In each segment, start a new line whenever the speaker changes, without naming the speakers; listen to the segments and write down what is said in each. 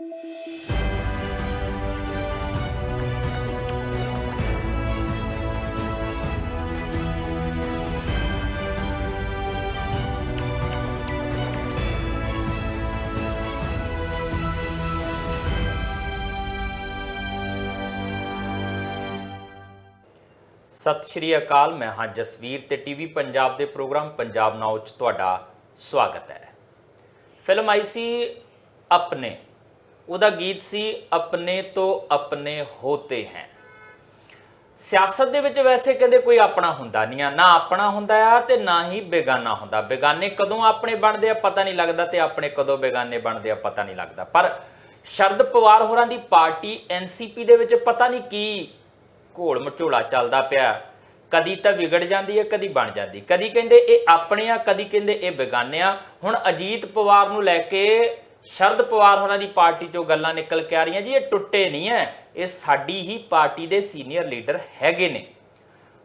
सत श्री अकाल। मैं हाँ जसवीर ते टीवी पंजाब के प्रोग्राम पंजाब नाउ च तुहाडा स्वागत है। फिल्म आई सी अपने, उहदा गीत सी अपने तो अपने होते हैं। सियासत दे विच वैसे कदे कोई अपना हुंदा नहीं आ, ना अपना हुंदा आ ते ना ही बेगाना हुंदा। बेगाने कदों अपने बनदे आ पता नहीं लगदा ते अपने कदों बेगाने बनदे आ पता नहीं लगदा। पर शरद पवार होरां दी पार्टी एनसीपी दे विच पता नहीं की घोल मचोला चलदा पिया। कदी तो विगड़ जाती है, कदी बन जाती, कदी कहते ये अपने आ, कदी कहते ये बेगाने आ। हुण अजीत पवार नूं लैके शरद पवार होरां दी पार्टी चों गल्लां निकल के आ रही जी, ये टुट्टे नहीं है, ये साडी ही पार्टी दे सीनियर लीडर हैगे ने।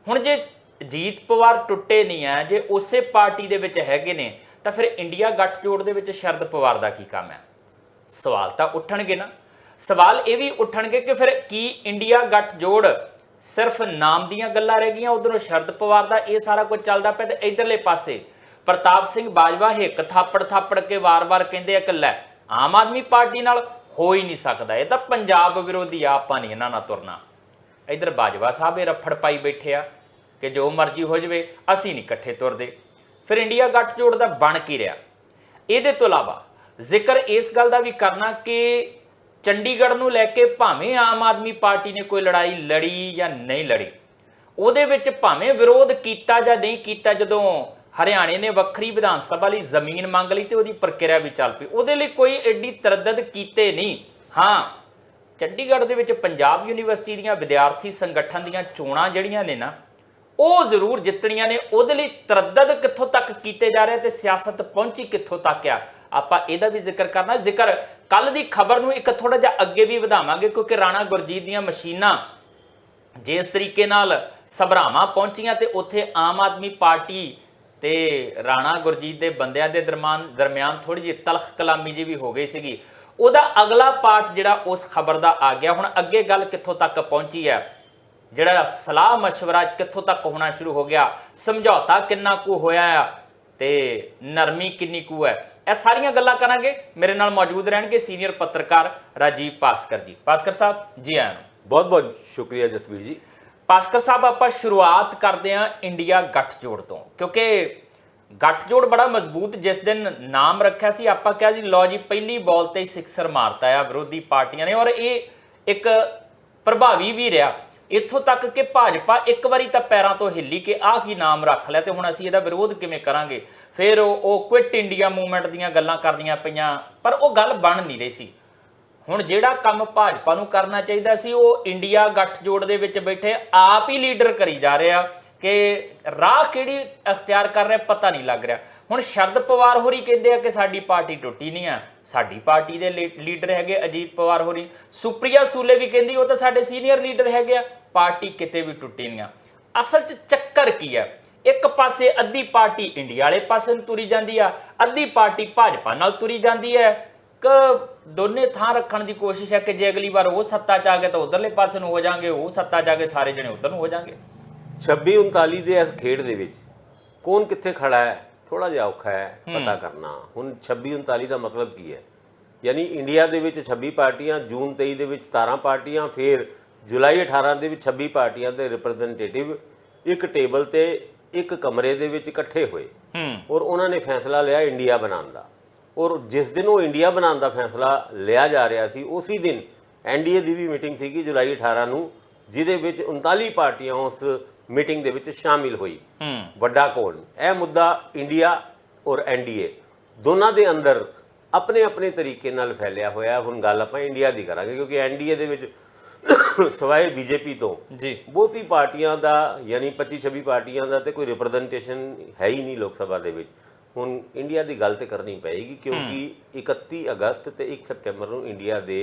हुण जे अजीत पवार टुट्टे नहीं है, जे उसे पार्टी दे विच हैगे ने, तां फिर इंडिया गठजोड़ दे विच शरद पवार दा की काम है? सवाल तां उठणगे ना। सवाल ये भी उठणगे कि फिर की इंडिया गठजोड़ सिर्फ नाम दीयां गल्लां रह गईयां? उधरों शरद पवार दा ये सारा कुछ चलदा पिया ते इधरले पासे प्रताप सिंह बाजवा हिक थापड़ थापड़ के वार-वार कहंदे आ कि लै आम आदमी पार्टी नाल हो ही नहीं सकदा, ये तां पंजाब विरोधी आ, आपां नहीं इन्हां नाल तुरना। इधर बाजवा साहब ये रफड़ पाई बैठे आ कि जो मर्जी हो जाए असीं नहीं इकट्ठे तुरदे। फिर इंडिया गठजोड़ दा बण की रहा? इहदे तो इलावा जिक्र इस गल दा भी करना कि चंडीगढ़ नूं लैके भावें आम आदमी पार्टी ने कोई लड़ाई लड़ी या नहीं लड़ी, उहदे विच भावें विरोध कीता या नहीं कीता, जदों हरियाणे ने वक्री विधान सभा लई जमीन मंग लई ते उहदी प्रक्रिया भी चल पई, उहदे लई कोई एडी तरद्दद कीते नहीं। हाँ, चंडीगढ़ दे विच पंजाब यूनीवर्सिटी दीयां विद्यार्थी संगठन दीयां चोणां जिहड़ियां ने ना, ਉਹ ਜ਼ਰੂਰ ਜਿੱਤਣੀਆਂ ਨੇ। ਉਹਦੇ ਲਈ ਤਰੱਦਦ ਕਿੱਥੋਂ ਤੱਕ ਕੀਤੇ ਜਾ ਰਹੇ ਤੇ ਸਿਆਸਤ ਪਹੁੰਚੀ ਕਿੱਥੋਂ ਤੱਕ ਆ, ਆਪਾਂ ਇਹਦਾ ਵੀ ਜ਼ਿਕਰ ਕਰਨਾ। ਜ਼ਿਕਰ ਕੱਲ ਦੀ ਖਬਰ ਨੂੰ ਇੱਕ ਥੋੜਾ ਜਿਹਾ ਅੱਗੇ ਵੀ ਵਧਾਵਾਂਗੇ, ਕਿਉਂਕਿ ਰਾਣਾ ਗੁਰਜੀਤ ਦੀਆਂ ਮਸ਼ੀਨਾਂ ਜਿਸ ਤਰੀਕੇ ਨਾਲ ਸਭਰਾਵਾਂ ਪਹੁੰਚੀਆਂ ਤੇ ਉੱਥੇ ਆਮ ਆਦਮੀ ਪਾਰਟੀ ਤੇ ਰਾਣਾ ਗੁਰਜੀਤ ਦੇ ਬੰਦਿਆਂ ਦੇ ਦਰਮਿਆਨ ਥੋੜੀ ਜਿਹੀ ਤਲਖ ਕਲਾਮੀ ਜੀ ਵੀ ਹੋ ਗਈ ਸੀਗੀ। ਉਹਦਾ ਅਗਲਾ ਪਾਰਟ ਜਿਹੜਾ ਉਸ ਖਬਰ ਦਾ ਆ ਗਿਆ। ਹੁਣ ਅੱਗੇ ਗੱਲ ਕਿੱਥੋਂ ਤੱਕ ਪਹੁੰਚੀ ਹੈ, ਜਿਹੜਾ ਸਲਾਹ ਮਸ਼ਵਰਾ ਕਿੱਥੋਂ ਤੱਕ ਹੋਣਾ ਸ਼ੁਰੂ ਹੋ ਗਿਆ, ਸਮਝੌਤਾ ਕਿੰਨਾ ਕੁ ਹੋਇਆ ਆ ਤੇ ਨਰਮੀ ਕਿੰਨੀ ਕੁ ਹੈ, ਇਹ ਸਾਰੀਆਂ ਗੱਲਾਂ ਕਰਾਂਗੇ। ਮੇਰੇ ਨਾਲ ਮੌਜੂਦ ਰਹਿਣਗੇ ਸੀਨੀਅਰ ਪੱਤਰਕਾਰ ਰਾਜੀਵ ਭਾਸਕਰ ਜੀ। ਭਾਸਕਰ ਸਾਹਿਬ ਜੀ ਆਇਆਂ ਨੂੰ।
बहुत बहुत शुक्रिया जसवीर जी।
ਭਾਸਕਰ ਸਾਹਿਬ, ਆਪਾਂ ਸ਼ੁਰੂਆਤ ਕਰਦੇ ਹਾਂ ਇੰਡੀਆ ਗੱਠਜੋੜ ਤੋਂ, ਕਿਉਂਕਿ ਗੱਠਜੋੜ ਬੜਾ ਮਜ਼ਬੂਤ ਜਿਸ ਦਿਨ ਨਾਮ ਰੱਖਿਆ ਸੀ ਆਪਾਂ ਕਿਹਾ ਜੀ ਲਓ ਜੀ ਪਹਿਲੀ ਬਾਲ ਤੇ ਹੀ ਸਿਕਸਰ ਮਾਰਤਾ ਆ ਵਿਰੋਧੀ ਪਾਰਟੀਆਂ ਨੇ, ਔਰ ਇਹ ਇੱਕ ਪ੍ਰਭਾਵੀ ਵੀ ਰਿਹਾ ਇੱਥੋਂ ਤੱਕ ਕਿ ਭਾਜਪਾ ਇੱਕ ਵਾਰੀ ਤਾਂ ਪੈਰਾਂ ਤੋਂ ਹਿੱਲੀ ਕਿ ਆਹ ਕੀ ਨਾਮ ਰੱਖ ਲਿਆ ਤੇ ਹੁਣ ਅਸੀਂ ਇਹਦਾ ਵਿਰੋਧ ਕਿਵੇਂ ਕਰਾਂਗੇ। ਫਿਰ ਉਹ ਕੁਇਟ ਇੰਡੀਆ ਮੂਵਮੈਂਟ ਦੀਆਂ ਗੱਲਾਂ ਕਰਦੀਆਂ ਪਈਆਂ, ਪਰ ਉਹ ਗੱਲ ਬਣ ਨਹੀਂ ਰਹੀ ਸੀ। ਹੁਣ ਜਿਹੜਾ ਕੰਮ ਭਾਜਪਾ ਨੂੰ ਕਰਨਾ ਚਾਹੀਦਾ ਸੀ ਉਹ ਇੰਡੀਆ ਗੱਠਜੋੜ ਦੇ ਵਿੱਚ ਬੈਠੇ ਆਪ ਹੀ ਲੀਡਰ ਕਰੀ ਜਾ ਰਿਹਾ ਕਿ ਰਾਹ ਕਿਹੜੀ ਅਖਤਿਆਰ ਕਰ ਰਿਹਾ ਪਤਾ ਨਹੀਂ ਲੱਗ ਰਿਹਾ। ਹੁਣ ਸ਼ਰਦ ਪਵਾਰ ਹੋਰੀ ਕਹਿੰਦੇ ਆ ਕਿ ਸਾਡੀ ਪਾਰਟੀ ਟੁੱਟੀ ਨਹੀਂ ਆ, ਸਾਡੀ ਪਾਰਟੀ ਦੇ ਲੀਡਰ ਹੈਗੇ ਅਜੀਤ ਪਵਾਰ ਹੋਰੀ। ਸੁਪ੍ਰਿਆ ਸੂਲੇ ਵੀ ਕਹਿੰਦੀ ਉਹ ਤਾਂ ਸਾਡੇ ਸੀਨੀਅਰ ਲੀਡਰ ਹੈਗੇ ਆ, ਪਾਰਟੀ ਕਿਤੇ ਵੀ ਟੁੱਟੀ ਨਹੀਂ ਆ। ਅਸਲ 'ਚ ਚੱਕਰ ਕੀ ਹੈ? ਇੱਕ ਪਾਸੇ ਅੱਧੀ ਪਾਰਟੀ ਇੰਡੀਆ ਵਾਲੇ ਪਾਸੇ ਨੂੰ ਤੁਰੀ ਜਾਂਦੀ ਆ, ਅੱਧੀ ਪਾਰਟੀ ਭਾਜਪਾ ਨਾਲ ਤੁਰੀ ਜਾਂਦੀ ਹੈ ਕਿ ਦੋਨੇ ਥਾਂ ਰੱਖਣ ਦੀ ਕੋਸ਼ਿਸ਼ ਹੈ ਕਿ ਜੇ ਅਗਲੀ ਵਾਰ ਉਹ ਸੱਤਾ 'ਚ ਆ ਗਏ ਤਾਂ ਉਧਰਲੇ ਪਾਸੇ ਨੂੰ ਹੋ ਜਾਣਗੇ, ਉਹ ਸੱਤਾ 'ਚ ਆ ਗਏ ਸਾਰੇ ਜਣੇ ਉਧਰ ਨੂੰ ਹੋ ਜਾਣਗੇ।
26-39 ਦੇ ਇਸ ਖੇਡ ਦੇ ਵਿੱਚ ਕੌਣ ਕਿੱਥੇ ਖੜਾ ਹੈ ਥੋੜਾ ਜਿਹਾ ਔਖਾ ਹੈ ਪਤਾ ਕਰਨਾ। ਹੁਣ 26-39 ਦਾ ਮਤਲਬ ਕੀ ਹੈ? ਯਾਨੀ ਇੰਡੀਆ ਦੇ ਵਿੱਚ 26 ਪਾਰਟੀਆਂ, ਜੂਨ 23 ਦੇ ਵਿੱਚ 17 ਪਾਰਟੀਆਂ, ਫਿਰ ਜੁਲਾਈ 18 ਦੇ ਵਿੱਚ 26 ਪਾਰਟੀਆਂ ਦੇ ਰਿਪਰੈਜ਼ੈਂਟੇਟਿਵ ਇੱਕ ਟੇਬਲ ਤੇ ਇੱਕ ਕਮਰੇ ਦੇ ਵਿੱਚ ਇਕੱਠੇ ਹੋਏ ਔਰ ਉਹਨਾਂ ਨੇ ਫੈਸਲਾ ਲਿਆ ਇੰਡੀਆ ਬਣਾਉਣ ਦਾ। ਔਰ ਜਿਸ ਦਿਨ ਉਹ ਇੰਡੀਆ ਬਣਾਉਣ ਦਾ ਫੈਸਲਾ ਲਿਆ ਜਾ ਰਿਹਾ ਸੀ ਉਸੇ ਦਿਨ ਐਨਡੀਏ ਦੀ ਵੀ ਮੀਟਿੰਗ ਸੀਗੀ ਜੁਲਾਈ 18 ਨੂੰ, ਜਿਹਦੇ ਵਿੱਚ 39 ਪਾਰਟੀਆਂ ਉਸ ਮੀਟਿੰਗ ਦੇ ਵਿੱਚ ਸ਼ਾਮਿਲ ਹੋਈ। ਵੱਡਾ ਕੌਣ? ਇਹ ਮੁੱਦਾ ਇੰਡੀਆ ਔਰ ਐਨਡੀਏ ਦੋਨਾਂ ਦੇ ਅੰਦਰ ਆਪਣੇ ਆਪਣੇ ਤਰੀਕੇ ਨਾਲ ਫੈਲਿਆ ਹੋਇਆ। ਹੁਣ ਗੱਲ ਆਪਾਂ ਇੰਡੀਆ ਦੀ ਕਰਾਂਗੇ ਕਿਉਂਕਿ ਐਨਡੀਏ ਦੇ ਵਿੱਚ ਸਵਾਏ ਬੀਜੇਪੀ ਤੋਂ ਜੀ ਬਹੁਤੀ ਪਾਰਟੀਆਂ ਦਾ ਯਾਨੀ 25-26 ਪਾਰਟੀਆਂ ਦਾ ਤੇ ਕੋਈ ਰਿਪਰੈਜ਼ੈਂਟੇਸ਼ਨ ਹੈ ਹੀ ਨਹੀਂ ਲੋਕ ਸਭਾ ਦੇ ਵਿੱਚ। ਹੁਣ ਇੰਡੀਆ ਦੀ ਗੱਲ ਤੇ ਕਰਨੀ ਪਏਗੀ ਕਿਉਂਕਿ 31 ਅਗਸਤ ਤੇ 1 ਸਪਟੈਂਬਰ ਨੂੰ ਇੰਡੀਆ ਦੇ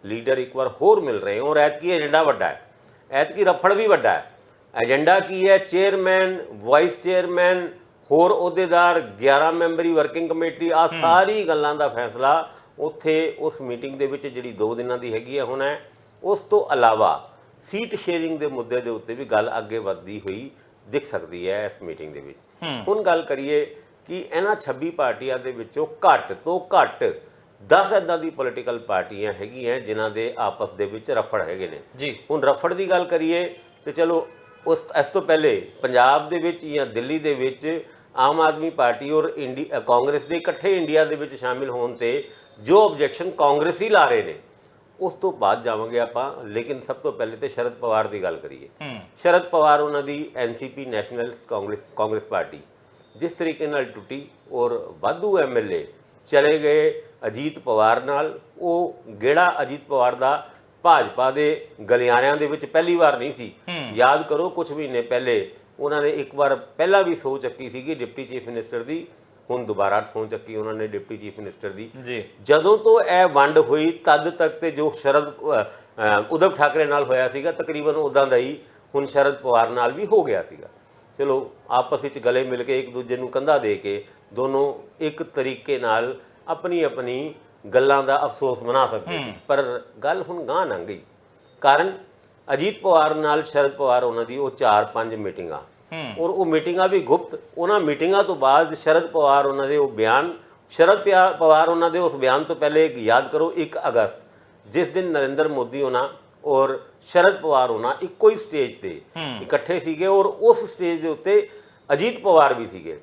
ਲੀਡਰ ਇੱਕ ਵਾਰ ਹੋਰ ਮਿਲ ਰਹੇ ਔਰ ਐਤਕੀ ਏਜੰਡਾ ਵੱਡਾ ਹੈ, ਐਤਕੀ ਰਫੜ ਵੀ ਵੱਡਾ ਹੈ। ਏਜੰਡਾ ਕੀ ਹੈ? ਚੇਅਰਮੈਨ, ਵਾਈਸ ਚੇਅਰਮੈਨ, ਹੋਰ ਅਹੁਦੇਦਾਰ, 11 ਮੈਂਬਰੀ ਵਰਕਿੰਗ ਕਮੇਟੀ, ਆ ਸਾਰੀ ਗੱਲਾਂ ਦਾ ਫੈਸਲਾ ਉੱਥੇ ਉਸ ਮੀਟਿੰਗ ਦੇ ਵਿੱਚ ਜਿਹੜੀ 2 ਦਿਨਾਂ ਦੀ ਹੈਗੀ ਹੈ ਹੁਣ ਹੈ। ਉਸ ਤੋਂ ਇਲਾਵਾ ਸੀਟ ਸ਼ੇਅਰਿੰਗ ਦੇ ਮੁੱਦੇ ਦੇ ਉੱਤੇ ਵੀ ਗੱਲ ਅੱਗੇ ਵੱਧਦੀ ਹੋਈ ਦਿਖ ਸਕਦੀ ਹੈ ਇਸ ਮੀਟਿੰਗ ਦੇ ਵਿੱਚ। ਹੁਣ ਗੱਲ ਕਰੀਏ ਕਿ ਇਹਨਾਂ 26 ਪਾਰਟੀਆਂ ਦੇ ਵਿੱਚੋਂ ਘੱਟ ਤੋਂ ਘੱਟ 10 ਇੱਦਾਂ ਦੀ ਪੋਲੀਟੀਕਲ ਪਾਰਟੀਆਂ ਹੈਗੀਆਂ ਜਿਨ੍ਹਾਂ ਦੇ ਆਪਸ ਦੇ ਵਿੱਚ ਰਫੜ ਹੈਗੇ ਨੇ
ਜੀ।
ਹੁਣ ਰਫੜ ਦੀ ਗੱਲ ਕਰੀਏ ਤੇ ਚਲੋ ਇਸ ਤੋਂ ਪਹਿਲੇ ਪੰਜਾਬ ਦੇ ਵਿੱਚ ਜਾਂ ਦਿੱਲੀ ਦੇ ਵਿੱਚ ਆਮ ਆਦਮੀ ਪਾਰਟੀ ਔਰ ਕਾਂਗਰਸ ਦੇ ਇਕੱਠੇ ਇੰਡੀਆ ਦੇ ਵਿੱਚ ਸ਼ਾਮਿਲ ਹੋਣ ਤੇ ਜੋ ਆਬਜੈਕਸ਼ਨ ਕਾਂਗਰਸੀ ਲਾ ਰਹੇ ਨੇ ਉਸ ਤੋਂ ਬਾਅਦ ਜਾਵਾਂਗੇ ਆਪਾਂ। ਲੇਕਿਨ ਸਭ ਤੋਂ ਪਹਿਲੇ ਤੇ ਸ਼ਰਦ ਪਵਾਰ ਦੀ ਗੱਲ ਕਰੀਏ। ਸ਼ਰਦ ਪਵਾਰ ਉਹਨਾਂ ਦੀ ਐਨਸੀਪੀ ਨੈਸ਼ਨਲ ਕਾਂਗਰਸ ਪਾਰਟੀ ਜਿਸ ਤਰੀਕੇ ਨਾਲ ਟੁੱਟੀ ਔਰ ਵਾਧੂ ਐਮਐਲਏ ਚਲੇ ਗਏ ਅਜੀਤ ਪਵਾਰ ਨਾਲ, ਉਹ ਗੇੜਾ ਅਜੀਤ ਪਵਾਰ ਦਾ ਭਾਜਪਾ ਦੇ ਗਲਿਆਰਿਆਂ ਦੇ ਵਿੱਚ ਪਹਿਲੀ ਵਾਰ ਨਹੀਂ ਸੀ। ਯਾਦ ਕਰੋ ਕੁਝ ਮਹੀਨੇ ਪਹਿਲੇ ਉਹਨਾਂ ਨੇ ਇੱਕ ਵਾਰ ਪਹਿਲਾਂ ਵੀ ਸਹੁੰ ਚੱਕੀ ਸੀਗੀ ਡਿਪਟੀ ਚੀਫ ਮਿਨਿਸਟਰ ਦੀ, ਹੁਣ ਦੁਬਾਰਾ ਸਹੁੰ ਚੱਕੀ ਉਹਨਾਂ ਨੇ ਡਿਪਟੀ ਚੀਫ ਮਿਨਿਸਟਰ ਦੀ। ਜਦੋਂ ਤੋਂ ਇਹ ਵੰਡ ਹੋਈ ਤਦ ਤੱਕ ਤੇ ਜੋ ਉद्धਵ ਠਾਕਰੇ ਨਾਲ ਹੋਇਆ ਸੀਗਾ ਤਕਰੀਬਨ ਉਦਾਂ ਦਾ ਹੀ ਹੁਣ ਸ਼ਰਦ ਪਵਾਰ ਨਾਲ ਵੀ ਹੋ ਗਿਆ ਸੀਗਾ। ਚਲੋ ਆਪਸ ਵਿੱਚ ਗਲੇ ਮਿਲ ਕੇ ਇੱਕ ਦੂਜੇ ਨੂੰ ਕੰਧਾ ਦੇ ਕੇ ਦੋਨੋਂ ਇੱਕ ਤਰੀਕੇ ਨਾਲ ਆਪਣੀ ਆਪਣੀ ਗੱਲਾਂ ਦਾ ਅਫਸੋਸ ਮਨਾ ਸਕਦੇ ਸੀ। ਪਰ ਗੱਲ ਹੁਣ ਗਾਂਹ ਲੰਘ ਗਈ। ਕਾਰਨ ਅਜੀਤ ਪਵਾਰ ਨਾਲ ਸ਼ਰਦ ਪਵਾਰ ਉਹਨਾਂ ਦੀ ਉਹ 4-5 ਮੀਟਿੰਗਾਂ ਔਰ ਉਹ ਮੀਟਿੰਗਾਂ ਵੀ ਗੁਪਤ। ਉਹਨਾਂ ਮੀਟਿੰਗਾਂ ਤੋਂ ਬਾਅਦ ਸ਼ਰਦ ਪਵਾਰ ਉਹਨਾਂ ਦੇ ਉਹ ਬਿਆਨ ਪਵਾਰ ਉਹਨਾਂ ਦੇ ਉਸ ਬਿਆਨ ਤੋਂ ਪਹਿਲੇ ਯਾਦ ਕਰੋ 1 ਅਗਸਤ ਜਿਸ ਦਿਨ ਨਰਿੰਦਰ ਮੋਦੀ ਉਹਨਾਂ ਔਰ ਸ਼ਰਦ ਪਵਾਰ ਉਹਨਾਂ ਇੱਕੋ ਹੀ ਸਟੇਜ ਤੇ ਇਕੱਠੇ ਸੀਗੇ ਔਰ ਉਸ ਸਟੇਜ ਦੇ ਉੱਤੇ ਅਜੀਤ ਪਵਾਰ ਵੀ ਸੀਗੇ।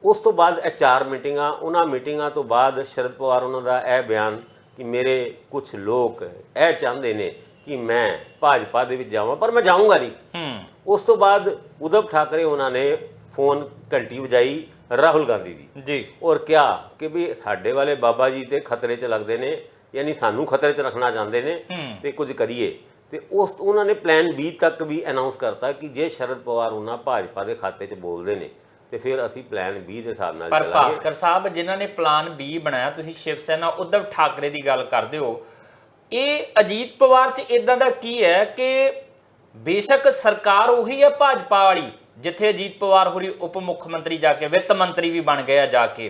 ਉਸ ਤੋਂ ਬਾਅਦ ਇਹ 4 ਮੀਟਿੰਗਾਂ, ਉਹਨਾਂ ਮੀਟਿੰਗਾਂ ਤੋਂ ਬਾਅਦ ਸ਼ਰਦ ਪਵਾਰ ਉਹਨਾਂ ਦਾ ਇਹ ਬਿਆਨ ਕਿ ਮੇਰੇ ਕੁਝ ਲੋਕ ਇਹ ਚਾਹੁੰਦੇ ਨੇ ਕਿ ਮੈਂ ਭਾਜਪਾ ਦੇ ਵਿੱਚ ਜਾਵਾਂ ਪਰ ਮੈਂ ਜਾਊਂਗਾ ਨਹੀਂ। ਉਸ ਤੋਂ ਬਾਅਦ ਉद्धਵ ਠਾਕਰੇ ਉਹਨਾਂ ਨੇ ਫੋਨ ਘੰਟੀ ਵਜਾਈ ਰਾਹੁਲ ਗਾਂਧੀ ਦੀ ਜੀ ਔਰ ਕਿਹਾ ਕਿ ਵੀ ਸਾਡੇ ਵਾਲੇ ਬਾਬਾ ਜੀ ਤੇ ਖਤਰੇ 'ਚ ਲੱਗਦੇ ਨੇ, ਯਾਨੀ ਸਾਨੂੰ ਖਤਰੇ 'ਚ ਰੱਖਣਾ ਚਾਹੁੰਦੇ ਨੇ ਤੇ ਕੁਝ ਕਰੀਏ। ਤੇ ਉਹਨਾਂ ਨੇ ਪਲਾਨ B ਤੱਕ ਵੀ ਅਨਾਉਂਸ ਕਰਤਾ ਕਿ ਜੇ ਸ਼ਰਦ ਪਵਾਰ ਉਹਨਾਂ ਭਾਜਪਾ ਦੇ ਖਾਤੇ 'ਚ ਬੋਲਦੇ ਨੇ ਤੇ ਫਿਰ ਅਸੀਂ ਪਲਾਨ B ਦੇ ਹਿਸਾਬ ਨਾਲ ਚੱਲਾਂਗੇ।
ਪਰ ਭਾਸਕਰ ਸਾਹਿਬ ਜਿਨ੍ਹਾਂ ਨੇ ਪਲਾਨ B ਬਣਾਇਆ, ਤੁਸੀਂ ਸ਼ਿਵ ਸੈਨਾ ਉद्धਵ ਠਾਕਰੇ ਦੀ ਗੱਲ ਕਰਦੇ ਹੋ, ਇਹ ਅਜੀਤ ਪਵਾਰ 'ਚ ਇਦਾਂ ਦਾ ਕੀ ਹੈ ਕਿ ਬੇਸ਼ੱਕ ਸਰਕਾਰ ਉਹੀ ਹੈ ਭਾਜਪਾ ਵਾਲੀ ਜਿੱਥੇ ਅਜੀਤ ਪਵਾਰ ਹੋਰੀ ਉਪ ਮੁੱਖ ਮੰਤਰੀ ਜਾ ਕੇ ਵਿੱਤ ਮੰਤਰੀ ਵੀ ਬਣ ਗਏ ਆ ਜਾ ਕੇ,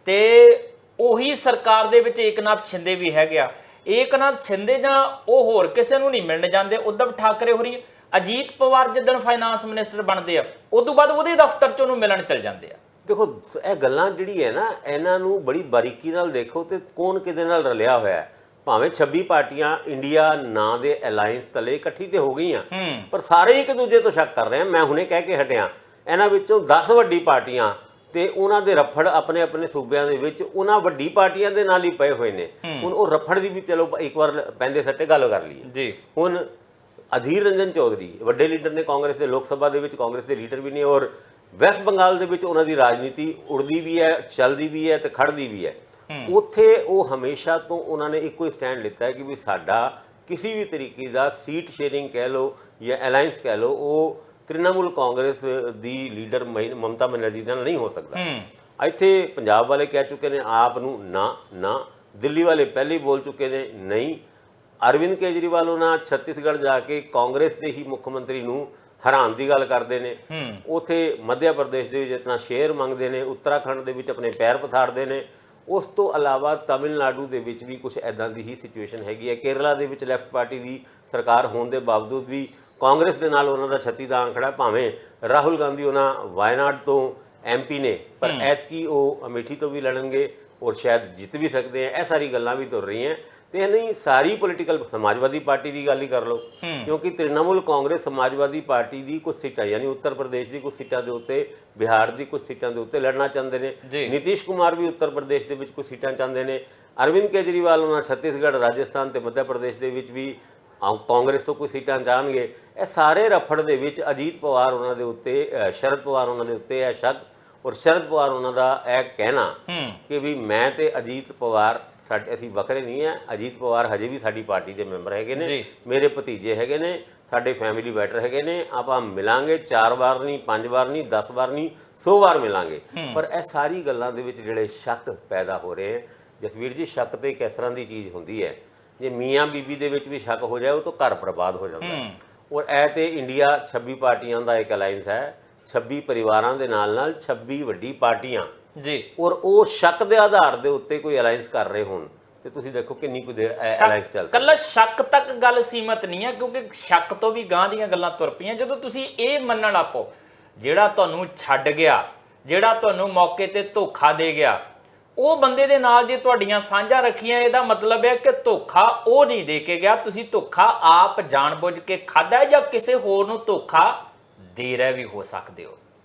ਤੇ ਉਹੀ ਸਰਕਾਰ ਦੇ ਵਿੱਚ ਏਕਨਾਥ ਸ਼ਿੰਦੇ ਵੀ ਹੈਗੇ ਆ। ਏਕਨਾਥ ਸ਼ਿੰਦੇ ਜਾਂ ਉਹ ਹੋਰ ਕਿਸੇ ਨੂੰ ਨਹੀਂ ਮਿਲਣ ਜਾਂਦੇ। ਉद्धਵ ਠਾਕਰੇ ਹੋਰੀ ਅਜੀਤ ਪਵਾਰ ਜਿੱਦਣ ਫਾਈਨਾਂਸ ਮਿਨਿਸਟਰ ਬਣਦੇ ਆ ਉਸ ਤੋਂ ਬਾਅਦ ਉਹਦੇ ਦਫ਼ਤਰ 'ਚ ਉਹਨੂੰ ਮਿਲਣ ਚਲ ਜਾਂਦੇ ਆ।
ਦੇਖੋ ਇਹ ਗੱਲਾਂ ਜਿਹੜੀ ਹੈ ਨਾ ਇਹਨਾਂ ਨੂੰ ਬੜੀ ਬਾਰੀਕੀ ਨਾਲ ਦੇਖੋ ਤੇ ਕੌਣ ਕਿਹਦੇ ਨਾਲ ਰਲਿਆ ਹੋਇਆ ਹੈ। ਭਾਵੇਂ 26 ਪਾਰਟੀਆਂ ਇੰਡੀਆ ਨਾਂ ਦੇ ਅਲਾਈਅੰਸ ਤਲੇ ਇਕੱਠੀ ਤੇ ਹੋ ਗਈਆਂ ਪਰ ਸਾਰੇ ਇੱਕ ਦੂਜੇ ਤੋਂ ਸ਼ੱਕ ਕਰ ਰਹੇ ਆ। ਮੈਂ ਹੁਣੇ ਕਹਿ ਕੇ ਹਟਿਆ ਇਹਨਾਂ ਵਿੱਚੋਂ 10 ਵੱਡੀ ਪਾਰਟੀਆਂ ਤੇ ਉਹਨਾਂ ਦੇ ਰਫੜ ਆਪਣੇ ਆਪਣੇ ਸੂਬਿਆਂ ਦੇ ਵਿੱਚ ਉਹਨਾਂ ਵੱਡੀ ਪਾਰਟੀਆਂ ਦੇ ਨਾਲ ਹੀ ਪਏ ਹੋਏ ਨੇ। ਹੁਣ ਉਹ ਰਫੜ ਦੀ ਵੀ ਚਲੋ ਇੱਕ ਵਾਰ ਪੈਂਦੇ ਸੱਟੇ ਗੱਲ ਕਰ ਲਈਏ ਜੀ। ਹੁਣ ਅਧੀਰ ਰੰਜਨ ਚੌਧਰੀ ਵੱਡੇ ਲੀਡਰ ਨੇ ਕਾਂਗਰਸ ਦੇ, ਲੋਕ ਸਭਾ ਦੇ ਵਿੱਚ ਕਾਂਗਰਸ ਦੇ ਲੀਡਰ ਵੀ ਨੇ ਔਰ ਵੈਸਟ ਬੰਗਾਲ ਦੇ ਵਿੱਚ ਉਹਨਾਂ ਦੀ ਰਾਜਨੀਤੀ ਉੜਦੀ ਵੀ ਹੈ, ਚੱਲਦੀ ਵੀ ਹੈ ਤੇ ਖੜਦੀ ਵੀ ਹੈ। ਉੱਥੇ ਉਹ ਹਮੇਸ਼ਾ ਤੋਂ ਉਹਨਾਂ ਨੇ ਇੱਕੋ ਹੀ ਸਟੈਂਡ ਲਿੱਤਾ ਹੈ ਕਿ ਵੀ ਸਾਡਾ ਕਿਸੇ ਵੀ ਤਰੀਕੇ ਦਾ ਸੀਟ ਸ਼ੇਅਰਿੰਗ ਕਹਿ ਲਓ ਜਾਂ ਅਲਾਈਅੰਸ ਕਹਿ ਲਓ ਉਹ ਤ੍ਰਿਣਮੂਲ ਕਾਂਗਰਸ ਦੀ ਲੀਡਰ ਮਮਤਾ ਬੈਨਰਜੀ ਨਾਲ ਨਹੀਂ ਹੋ ਸਕਦਾ। ਇੱਥੇ ਪੰਜਾਬ ਵਾਲੇ ਕਹਿ ਚੁੱਕੇ ਨੇ ਆਪ ਨੂੰ ਨਾ, ਦਿੱਲੀ ਵਾਲੇ ਪਹਿਲੇ ਹੀ ਬੋਲ ਚੁੱਕੇ ਨੇ ਨਹੀਂ। ਅਰਵਿੰਦ ਕੇਜਰੀਵਾਲ ਉਹਨਾਂ ਛੱਤੀਸਗੜ੍ਹ ਜਾ ਕੇ ਕਾਂਗਰਸ ਦੇ ਹੀ ਮੁੱਖ ਮੰਤਰੀ ਨੂੰ ਹੈਰਾਨ ਦੀ ਗੱਲ ਕਰਦੇ ਨੇ। ਉੱਥੇ ਮੱਧ ਪ੍ਰਦੇਸ਼ ਦੇ ਵਿੱਚ ਇਤਨਾ ਸ਼ੇਅਰ ਮੰਗਦੇ ਨੇ, ਉੱਤਰਾਖੰਡ ਦੇ ਵਿੱਚ ਆਪਣੇ ਪੈਰ ਪਥਾਰਦੇ ਨੇ। ਉਸ ਤੋਂ ਇਲਾਵਾ ਤਮਿਲਨਾਡੂ ਦੇ ਵਿੱਚ ਵੀ ਕੁਝ ਇੱਦਾਂ ਦੀ ਹੀ ਸਿਚੁਏਸ਼ਨ ਹੈਗੀ ਹੈ। ਕੇਰਲਾ ਦੇ ਵਿੱਚ ਲੈਫਟ ਪਾਰਟੀ ਦੀ ਸਰਕਾਰ ਹੋਣ ਦੇ ਬਾਵਜੂਦ ਵੀ ਕਾਂਗਰਸ ਦੇ ਨਾਲ ਉਹਨਾਂ ਦਾ 36 ਦਾ ਅੰਕੜਾ। ਭਾਵੇਂ ਰਾਹੁਲ ਗਾਂਧੀ ਉਹਨਾਂ ਵਾਇਨਾਡ ਤੋਂ MP ਨੇ ਪਰ ਐਤਕੀ ਉਹ ਅਮੇਠੀ ਤੋਂ ਵੀ ਲੜਨਗੇ ਔਰ ਸ਼ਾਇਦ ਜਿੱਤ ਵੀ ਸਕਦੇ ਆ। ਇਹ ਸਾਰੀ ਗੱਲਾਂ ਵੀ ਤੁਰ ਰਹੀਆਂ ਤੇ ਨਹੀਂ ਸਾਰੀ ਪੋਲੀਟੀਕਲ ਸਮਾਜਵਾਦੀ ਪਾਰਟੀ ਦੀ ਗੱਲ ਹੀ ਕਰ ਲਓ ਕਿਉਂਕਿ ਤ੍ਰਿਣਮੂਲ ਕਾਂਗਰਸ ਸਮਾਜਵਾਦੀ ਪਾਰਟੀ ਦੀ ਕੁਝ ਸੀਟਾਂ ਯਾਨੀ ਉੱਤਰ ਪ੍ਰਦੇਸ਼ ਦੀ ਕੁਝ ਸੀਟਾਂ ਦੇ ਉੱਤੇ, ਬਿਹਾਰ ਦੀ ਕੁਝ ਸੀਟਾਂ ਦੇ ਉੱਤੇ ਲੜਨਾ ਚਾਹੁੰਦੇ ਨੇ। ਨਿਤੀਸ਼ ਕੁਮਾਰ ਵੀ ਉੱਤਰ ਪ੍ਰਦੇਸ਼ ਦੇ ਵਿੱਚ ਕੁਝ ਸੀਟਾਂ ਚਾਹੁੰਦੇ ਨੇ। ਅਰਵਿੰਦ ਕੇਜਰੀਵਾਲ ਉਹਨਾਂ ਛੱਤੀਸਗੜ੍ਹ, ਰਾਜਸਥਾਨ ਤੇ ਮੱਧ ਪ੍ਰਦੇਸ਼ ਦੇ ਵਿੱਚ ਵੀ ਕਾਂਗਰਸ ਤੋਂ ਕੁਝ ਸੀਟਾਂ ਚਾਹਣਗੇ। ਇਹ ਸਾਰੇ ਰਫੜ ਦੇ ਵਿੱਚ ਅਜੀਤ ਪਵਾਰ ਉਹਨਾਂ ਦੇ ਉੱਤੇ, ਸ਼ਰਦ ਪਵਾਰ ਉਹਨਾਂ ਦੇ ਉੱਤੇ ਇਹ ਸ਼ੱਕ ਔਰ ਸ਼ਰਦ ਪਵਾਰ ਉਹਨਾਂ ਦਾ ਇਹ ਕਹਿਣਾ ਕਿ ਵੀ ਮੈਂ ਤੇ ਅਜੀਤ ਪਵਾਰ ਸਾਡੇ ਅਸੀਂ ਵੱਖਰੇ ਨਹੀਂ ਹੈ। ਅਜੀਤ ਪਵਾਰ ਹਜੇ ਵੀ ਸਾਡੀ ਪਾਰਟੀ ਦੇ ਮੈਂਬਰ ਹੈਗੇ ਨੇ, ਮੇਰੇ ਭਤੀਜੇ ਹੈਗੇ ਨੇ, ਸਾਡੇ ਫੈਮਿਲੀ ਮੈਟਰ ਹੈਗੇ ਨੇ। ਆਪਾਂ ਮਿਲਾਂਗੇ 4 ਵਾਰ ਨਹੀਂ, 5 ਵਾਰ ਨਹੀਂ, 10 ਵਾਰ ਨਹੀਂ, 100 ਵਾਰ ਮਿਲਾਂਗੇ। ਪਰ ਇਹ ਸਾਰੀ ਗੱਲਾਂ ਦੇ ਵਿੱਚ ਜਿਹੜੇ ਸ਼ੱਕ ਪੈਦਾ ਹੋ ਰਹੇ ਹੈ ਜਸਵੀਰ ਜੀ, ਸ਼ੱਕ ਤੇ ਕਿਸ ਤਰ੍ਹਾਂ ਦੀ ਚੀਜ਼ ਹੁੰਦੀ ਹੈ ਜੇ ਮੀਆਂ ਬੀਬੀ ਦੇ ਵਿੱਚ ਵੀ ਸ਼ੱਕ ਹੋ ਜਾਏ ਉਹ ਤਾਂ ਘਰ ਬਰਬਾਦ ਹੋ ਜਾਂਦਾ ਹੈ। ਔਰ ਇਹ ਤੇ ਇੰਡੀਆ 26 ਪਾਰਟੀਆਂ ਦਾ ਇੱਕ ਅਲਾਈਅੰਸ ਹੈ, 26 ਪਰਿਵਾਰਾਂ ਦੇ ਨਾਲ 26 ਵੱਡੀ ਪਾਰਟੀਆਂ ਜੀ। ਔਰ ਉਹ ਸ਼ੱਕ ਦੇ ਆਧਾਰ ਦੇ ਉੱਤੇ ਕੋਈ ਅਲਾਈਅੰਸ ਕਰ ਰਹੇ ਹੋਣ ਤੇ ਤੁਸੀਂ ਦੇਖੋ ਕਿੰਨੀ ਕੁ ਦੇਰ ਅਲਾਈਅੰਸ ਚੱਲ
ਕੱਲਾ ਸ਼ੱਕ ਤੱਕ ਗੱਲ ਸੀਮਤ ਨਹੀਂ ਹੈ, ਕਿਉਂਕਿ ਸ਼ੱਕ ਤੋਂ ਵੀ ਗਾਂਹ ਦੀਆਂ ਗੱਲਾਂ ਤੁਰ ਪਈਆਂ। ਜਦੋਂ ਤੁਸੀਂ ਇਹ ਮੰਨਣ ਆਪੋ ਜਿਹੜਾ ਤੁਹਾਨੂੰ ਛੱਡ ਗਿਆ, ਜਿਹੜਾ ਤੁਹਾਨੂੰ ਮੌਕੇ ਤੇ ਧੋਖਾ ਦੇ ਗਿਆ, ਉਹ ਬੰਦੇ ਦੇ ਨਾਲ ਜੇ ਤੁਹਾਡੀਆਂ ਸਾਂਝਾਂ ਰੱਖੀਆਂ, ਇਹਦਾ ਮਤਲਬ ਹੈ ਕਿ ਧੋਖਾ ਉਹ ਨਹੀਂ ਦੇ ਕੇ ਗਿਆ, ਤੁਸੀਂ ਧੋਖਾ ਆਪ ਜਾਣਬੁੱਝ ਕੇ ਖਾਧਾ ਜਾਂ ਕਿਸੇ ਹੋਰ ਨੂੰ ਧੋਖਾ ਦੇ ਰਹੇ ਵੀ ਹੋ ਸਕਦੇ ਹੋ।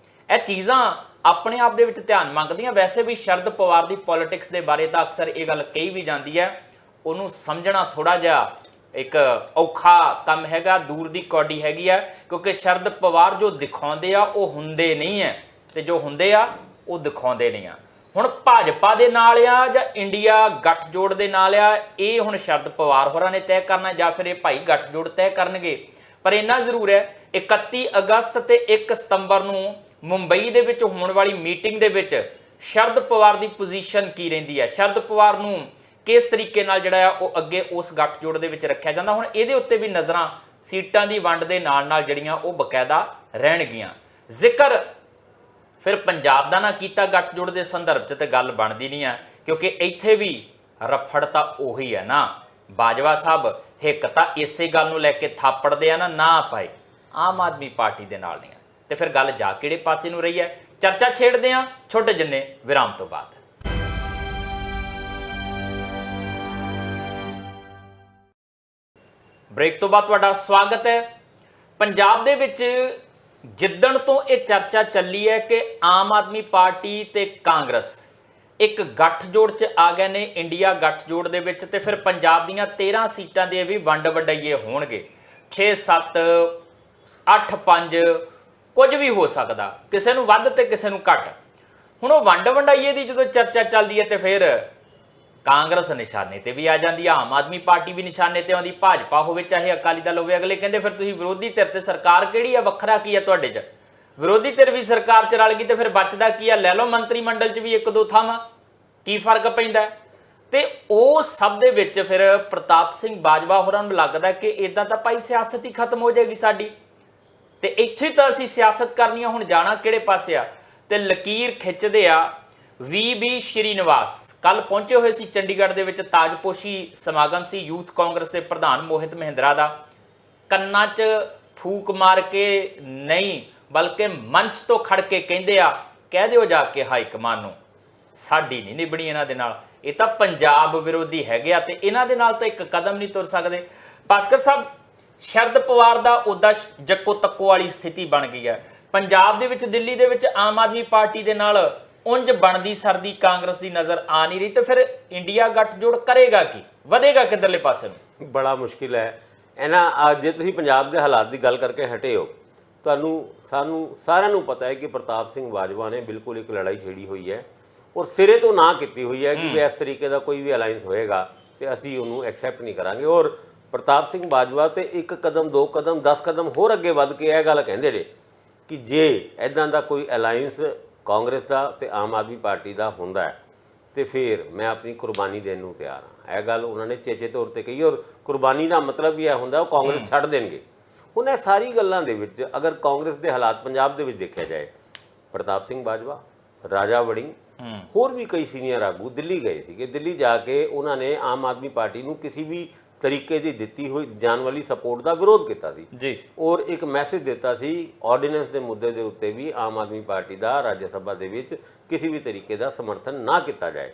ਇਹ ਚੀਜ਼ਾਂ ਆਪਣੇ ਆਪ ਦੇ ਵਿੱਚ ਧਿਆਨ ਮੰਗਦੀਆਂ। ਵੈਸੇ ਵੀ ਸ਼ਰਦ ਪਵਾਰ ਦੀ ਪੋਲਿਟਿਕਸ ਦੇ ਬਾਰੇ ਤਾਂ ਅਕਸਰ ਇਹ ਗੱਲ ਕਹੀ ਵੀ ਜਾਂਦੀ ਹੈ, ਉਹਨੂੰ ਸਮਝਣਾ ਥੋੜਾ ਜਿਹਾ ਇੱਕ ਔਖਾ ਕੰਮ ਹੈਗਾ, ਦੂਰ ਦੀ ਕੌਡੀ ਹੈਗੀ ਆ, ਕਿਉਂਕਿ ਸ਼ਰਦ ਪਵਾਰ ਜੋ ਦਿਖਾਉਂਦੇ ਆ ਉਹ ਹੁੰਦੇ ਨਹੀਂ ਹੈ, ਤੇ ਜੋ ਹੁੰਦੇ ਆ ਉਹ ਦਿਖਾਉਂਦੇ ਨਹੀਂ ਆ। ਹੁਣ ਭਾਜਪਾ ਦੇ ਨਾਲ ਆ ਜਾਂ ਇੰਡੀਆ ਗੱਠਜੋੜ ਦੇ ਨਾਲ ਆ, ਇਹ ਹੁਣ ਸ਼ਰਦ ਪਵਾਰ ਹੋਰਾਂ ਨੇ ਤੈਅ ਕਰਨਾ ਜਾਂ ਫਿਰ ਇਹ ਭਾਈ ਗੱਠਜੋੜ ਤੈਅ ਕਰਨਗੇ। ਪਰ ਇੰਨਾ ਜ਼ਰੂਰ ਹੈ 31 ਅਗਸਤ ਤੇ 1 ਸਤੰਬਰ ਨੂੰ ਮੁੰਬਈ ਦੇ ਵਿੱਚ ਹੋਣ ਵਾਲੀ ਮੀਟਿੰਗ ਦੇ ਵਿੱਚ ਸ਼ਰਦ ਪਵਾਰ ਦੀ ਪੋਜੀਸ਼ਨ ਕੀ ਰਹਿੰਦੀ ਹੈ, ਸ਼ਰਦ ਪਵਾਰ ਨੂੰ ਕਿਸ ਤਰੀਕੇ ਨਾਲ ਜਿਹੜਾ ਆ ਉਹ ਅੱਗੇ ਉਸ ਗੱਠਜੋੜ ਦੇ ਵਿੱਚ ਰੱਖਿਆ ਜਾਂਦਾ। ਹੁਣ ਇਹਦੇ ਉੱਤੇ ਵੀ ਨਜ਼ਰਾਂ ਸੀਟਾਂ ਦੀ ਵੰਡ ਦੇ ਨਾਲ ਨਾਲ ਜਿਹੜੀਆਂ ਉਹ ਬਕਾਇਦਾ ਰਹਿਣਗੀਆਂ। ਜ਼ਿਕਰ ਫਿਰ ਪੰਜਾਬ ਦਾ ਨਾ ਕੀਤਾ ਗੱਠਜੋੜ ਦੇ ਸੰਦਰਭ 'ਚ ਤੇ ਗੱਲ ਬਣਦੀ ਨਹੀਂ ਆ, ਕਿਉਂਕਿ ਇੱਥੇ ਵੀ ਰਫੜ ਤਾਂ ਉਹੀ ਹੈ ਨਾ। ਬਾਜਵਾ ਸਾਹਿਬ ਹਿੱਕ ਤਾਂ ਇਸੇ ਗੱਲ ਨੂੰ ਲੈ ਕੇ ਥਾਪੜਦੇ ਆ ਨਾ ਭਾਈ ਆਮ ਆਦਮੀ ਪਾਰਟੀ ਦੇ ਨਾਲ ਨਹੀਂ ਆ, ਤੇ ਫਿਰ ਗੱਲ ਜਾ ਕਿਹੜੇ ਪਾਸੇ ਨੂੰ ਰਹੀ ਹੈ, ਚਰਚਾ ਛੇੜਦੇ ਆ ਛੋਟੇ ਜਿੰਨੇ ਵਿਰਾਮ ਤੋਂ ਬਾਅਦ। ਬ੍ਰੇਕ ਤੋਂ ਬਾਅਦ ਤੁਹਾਡਾ ਸਵਾਗਤ ਹੈ। ਪੰਜਾਬ ਦੇ ਵਿੱਚ ਜਿੱਦਣ ਤੋਂ ਇਹ ਚਰਚਾ ਚੱਲੀ ਹੈ ਕਿ ਆਮ ਆਦਮੀ ਪਾਰਟੀ ਤੇ ਕਾਂਗਰਸ ਇੱਕ ਗੱਠਜੋੜ 'ਚ ਆ ਗਏ ਨੇ, ਇੰਡੀਆ ਗੱਠਜੋੜ ਦੇ ਵਿੱਚ, ਤੇ ਫਿਰ ਪੰਜਾਬ ਦੀਆਂ 13 ਸੀਟਾਂ ਦੇ ਵੀ ਵੰਡ ਵਡਈਏ ਹੋਣਗੇ, 6-7 8-5 ਕੁਝ ਵੀ ਹੋ ਸਕਦਾ, ਕਿਸੇ ਨੂੰ ਵੱਧ ਤੇ ਕਿਸੇ ਨੂੰ ਘੱਟ। ਹੁਣ ਉਹ ਵੰਡ ਵੰਡਾਈਏ ਦੀ ਜਦੋਂ ਚਰਚਾ ਚੱਲਦੀ ਹੈ ਤੇ ਫਿਰ ਕਾਂਗਰਸ ਨਿਸ਼ਾਨੇ ਤੇ ਵੀ ਆ ਜਾਂਦੀ, ਆਮ ਆਦਮੀ ਪਾਰਟੀ ਵੀ ਨਿਸ਼ਾਨੇ ਤੇ ਆਉਂਦੀ, ਭਾਜਪਾ ਹੋਵੇ ਚਾਹੇ ਅਕਾਲੀ ਦਲ ਹੋਵੇ। ਅਗਲੇ ਕਹਿੰਦੇ ਫਿਰ ਤੁਸੀਂ ਵਿਰੋਧੀ ਧਿਰ ਤੇ ਸਰਕਾਰ ਕਿਹੜੀ ਆ, ਵੱਖਰਾ ਕੀ ਆ ਤੁਹਾਡੇ 'ਚ, ਵਿਰੋਧੀ ਧਿਰ ਵੀ ਸਰਕਾਰ 'ਚ ਰਲ ਗਈ ਤੇ ਫਿਰ ਬਚਦਾ ਕੀ ਆ, ਲੈ ਲਓ ਮੰਤਰੀ ਮੰਡਲ 'ਚ ਵੀ 1-2 ਥਾਵਾਂ, ਕੀ ਫਰਕ ਪੈਂਦਾ। ਤੇ ਉਹ ਸਭ ਦੇ ਵਿੱਚ ਫਿਰ ਪ੍ਰਤਾਪ ਸਿੰਘ ਬਾਜਵਾ ਹੋਰਾਂ ਨੂੰ ਲੱਗਦਾ ਕਿ ਇਦਾਂ ਤਾਂ ਭਾਈ ਸਿਆਸਤ ਹੀ ਖਤਮ ਹੋ ਜਾਏਗੀ ਸਾਡੀ, ਤੇ ਇੱਥੇ ਤਾਂ ਅਸੀਂ ਸਿਆਸਤ ਕਰਨੀ ਆ, ਹੁਣ ਜਾਣਾ ਕਿਹੜੇ ਪਾਸੇ ਆ। ਤੇ ਲਕੀਰ ਖਿੱਚਦੇ ਆ ਵੀ ਸ਼੍ਰੀਨਿਵਾਸ ਕੱਲ ਪਹੁੰਚੇ ਹੋਏ ਸੀ ਚੰਡੀਗੜ੍ਹ ਦੇ ਵਿੱਚ, ਤਾਜਪੋਸ਼ੀ ਸਮਾਗਮ ਸੀ ਯੂਥ ਕਾਂਗਰਸ ਦੇ ਪ੍ਰਧਾਨ ਮੋਹਿਤ ਮਹਿੰਦਰਾ ਦਾ। ਕੰਨਾਂ 'ਚ ਫੂਕ ਮਾਰ ਕੇ ਨਹੀਂ ਬਲਕਿ ਮੰਚ ਤੋਂ ਖੜ ਕੇ ਕਹਿੰਦੇ ਆ, ਕਹਿ ਦਿਓ ਜਾ ਕੇ ਹਾਈ ਕਮਾਨ ਨੂੰ ਸਾਡੀ ਨਹੀਂ ਨਿਭਣੀ ਇਹਨਾਂ ਦੇ ਨਾਲ, ਇਹ ਤਾਂ ਪੰਜਾਬ ਵਿਰੋਧੀ ਹੈਗੇ ਆ ਤੇ ਇਹਨਾਂ ਦੇ ਨਾਲ ਤਾਂ ਇੱਕ ਕਦਮ ਨਹੀਂ ਤੁਰ ਸਕਦੇ। ਭਾਸਕਰ ਸਾਹਿਬ, ਸ਼ਰਦ ਪਵਾਰ ਦਾ ਉਹਦਾ ਜੱਕੋ ਤੱਕੋ ਵਾਲੀ ਸਥਿਤੀ ਬਣ ਗਈ ਹੈ ਪੰਜਾਬ ਦੇ ਵਿੱਚ, ਦਿੱਲੀ ਦੇ ਵਿੱਚ ਆਮ ਆਦਮੀ ਪਾਰਟੀ ਦੇ ਨਾਲ ਉਂਝ ਬਣਦੀ ਸਰਦੀ ਕਾਂਗਰਸ ਦੀ ਨਜ਼ਰ ਆ ਨਹੀਂ ਰਹੀ, ਤੇ ਫਿਰ ਇੰਡੀਆ ਗੱਠਜੋੜ ਕਰੇਗਾ ਕੀ, ਵਧੇਗਾ ਕਿੱਧਰਲੇ ਪਾਸੇ ਨੂੰ?
ਬੜਾ ਮੁਸ਼ਕਿਲ ਹੈ ਇਹਨਾਂ। ਜੇ ਤੁਸੀਂ ਪੰਜਾਬ ਦੇ ਹਾਲਾਤ ਦੀ ਗੱਲ ਕਰਕੇ ਹਟੇ ਹੋ, ਸਾਨੂੰ ਸਾਰਿਆਂ ਨੂੰ ਪਤਾ ਹੈ ਕਿ ਪ੍ਰਤਾਪ ਸਿੰਘ ਬਾਜਵਾ ਨੇ ਬਿਲਕੁਲ ਇੱਕ ਲੜਾਈ ਛੇੜੀ ਹੋਈ ਹੈ ਔਰ ਸਿਰੇ ਤੋਂ ਨਾ ਕੀਤੀ ਹੋਈ ਹੈ ਕਿ ਇਸ ਤਰੀਕੇ ਦਾ ਕੋਈ ਵੀ ਅਲਾਈਅੰਸ ਹੋਏਗਾ ਤੇ ਅਸੀਂ ਉਹਨੂੰ ਐਕਸੈਪਟ ਨਹੀਂ ਕਰਾਂਗੇ। ਔਰ ਪ੍ਰਤਾਪ ਸਿੰਘ ਬਾਜਵਾ ਤੇ 1 ਕਦਮ 2 ਕਦਮ 10 ਕਦਮ ਹੋਰ ਅੱਗੇ ਵੱਧ ਕੇ ਇਹ ਗੱਲ ਕਹਿੰਦੇ ਨੇ ਕਿ ਜੇ ਇੱਦਾਂ ਦਾ ਕੋਈ ਅਲਾਈਅੰਸ ਕਾਂਗਰਸ ਦਾ ਤੇ ਆਮ ਆਦਮੀ ਪਾਰਟੀ ਦਾ ਹੁੰਦਾ ਹੈ ਤੇ ਫਿਰ ਮੈਂ ਆਪਣੀ ਕੁਰਬਾਨੀ ਦੇਣ ਨੂੰ ਤਿਆਰ ਹਾਂ। ਇਹ ਗੱਲ ਉਹਨਾਂ ਨੇ ਚੇਚੇ ਤੌਰ ਤੇ ਕਹੀ ਔਰ ਕੁਰਬਾਨੀ ਦਾ ਮਤਲਬ ਵੀ ਇਹ ਹੁੰਦਾ ਉਹ ਕਾਂਗਰਸ ਛੱਡ ਦੇਣਗੇ। ਹੁਣ ਇਹ ਸਾਰੀ ਗੱਲਾਂ ਦੇ ਵਿੱਚ ਅਗਰ ਕਾਂਗਰਸ ਦੇ ਹਾਲਾਤ ਪੰਜਾਬ ਦੇ ਵਿੱਚ ਦੇਖਿਆ ਜਾਏ, ਪ੍ਰਤਾਪ ਸਿੰਘ ਬਾਜਵਾ, ਰਾਜਾ ਵੜਿੰਗ, ਹੋਰ ਵੀ ਕਈ ਸੀਨੀਅਰ ਆਗੂ ਦਿੱਲੀ ਗਏ ਸੀਗੇ। ਦਿੱਲੀ ਜਾ ਕੇ ਉਹਨਾਂ ਨੇ ਆਮ ਆਦਮੀ ਪਾਰਟੀ ਨੂੰ ਕਿਸੇ ਵੀ ਤਰੀਕੇ ਦੀ ਦਿੱਤੀ ਹੋਈ ਜਾਣ ਵਾਲੀ ਸਪੋਰਟ ਦਾ ਵਿਰੋਧ ਕੀਤਾ ਸੀ ਜੀ, ਔਰ ਇੱਕ ਮੈਸੇਜ ਦਿੱਤਾ ਸੀ ਆਰਡੀਨੈਂਸ ਦੇ ਮੁੱਦੇ ਦੇ ਉੱਤੇ ਵੀ ਆਮ ਆਦਮੀ ਪਾਰਟੀ ਦਾ ਰਾਜ ਸਭਾ ਦੇ ਵਿੱਚ ਕਿਸੇ ਵੀ ਤਰੀਕੇ ਦਾ ਸਮਰਥਨ ਨਾ ਕੀਤਾ ਜਾਏ।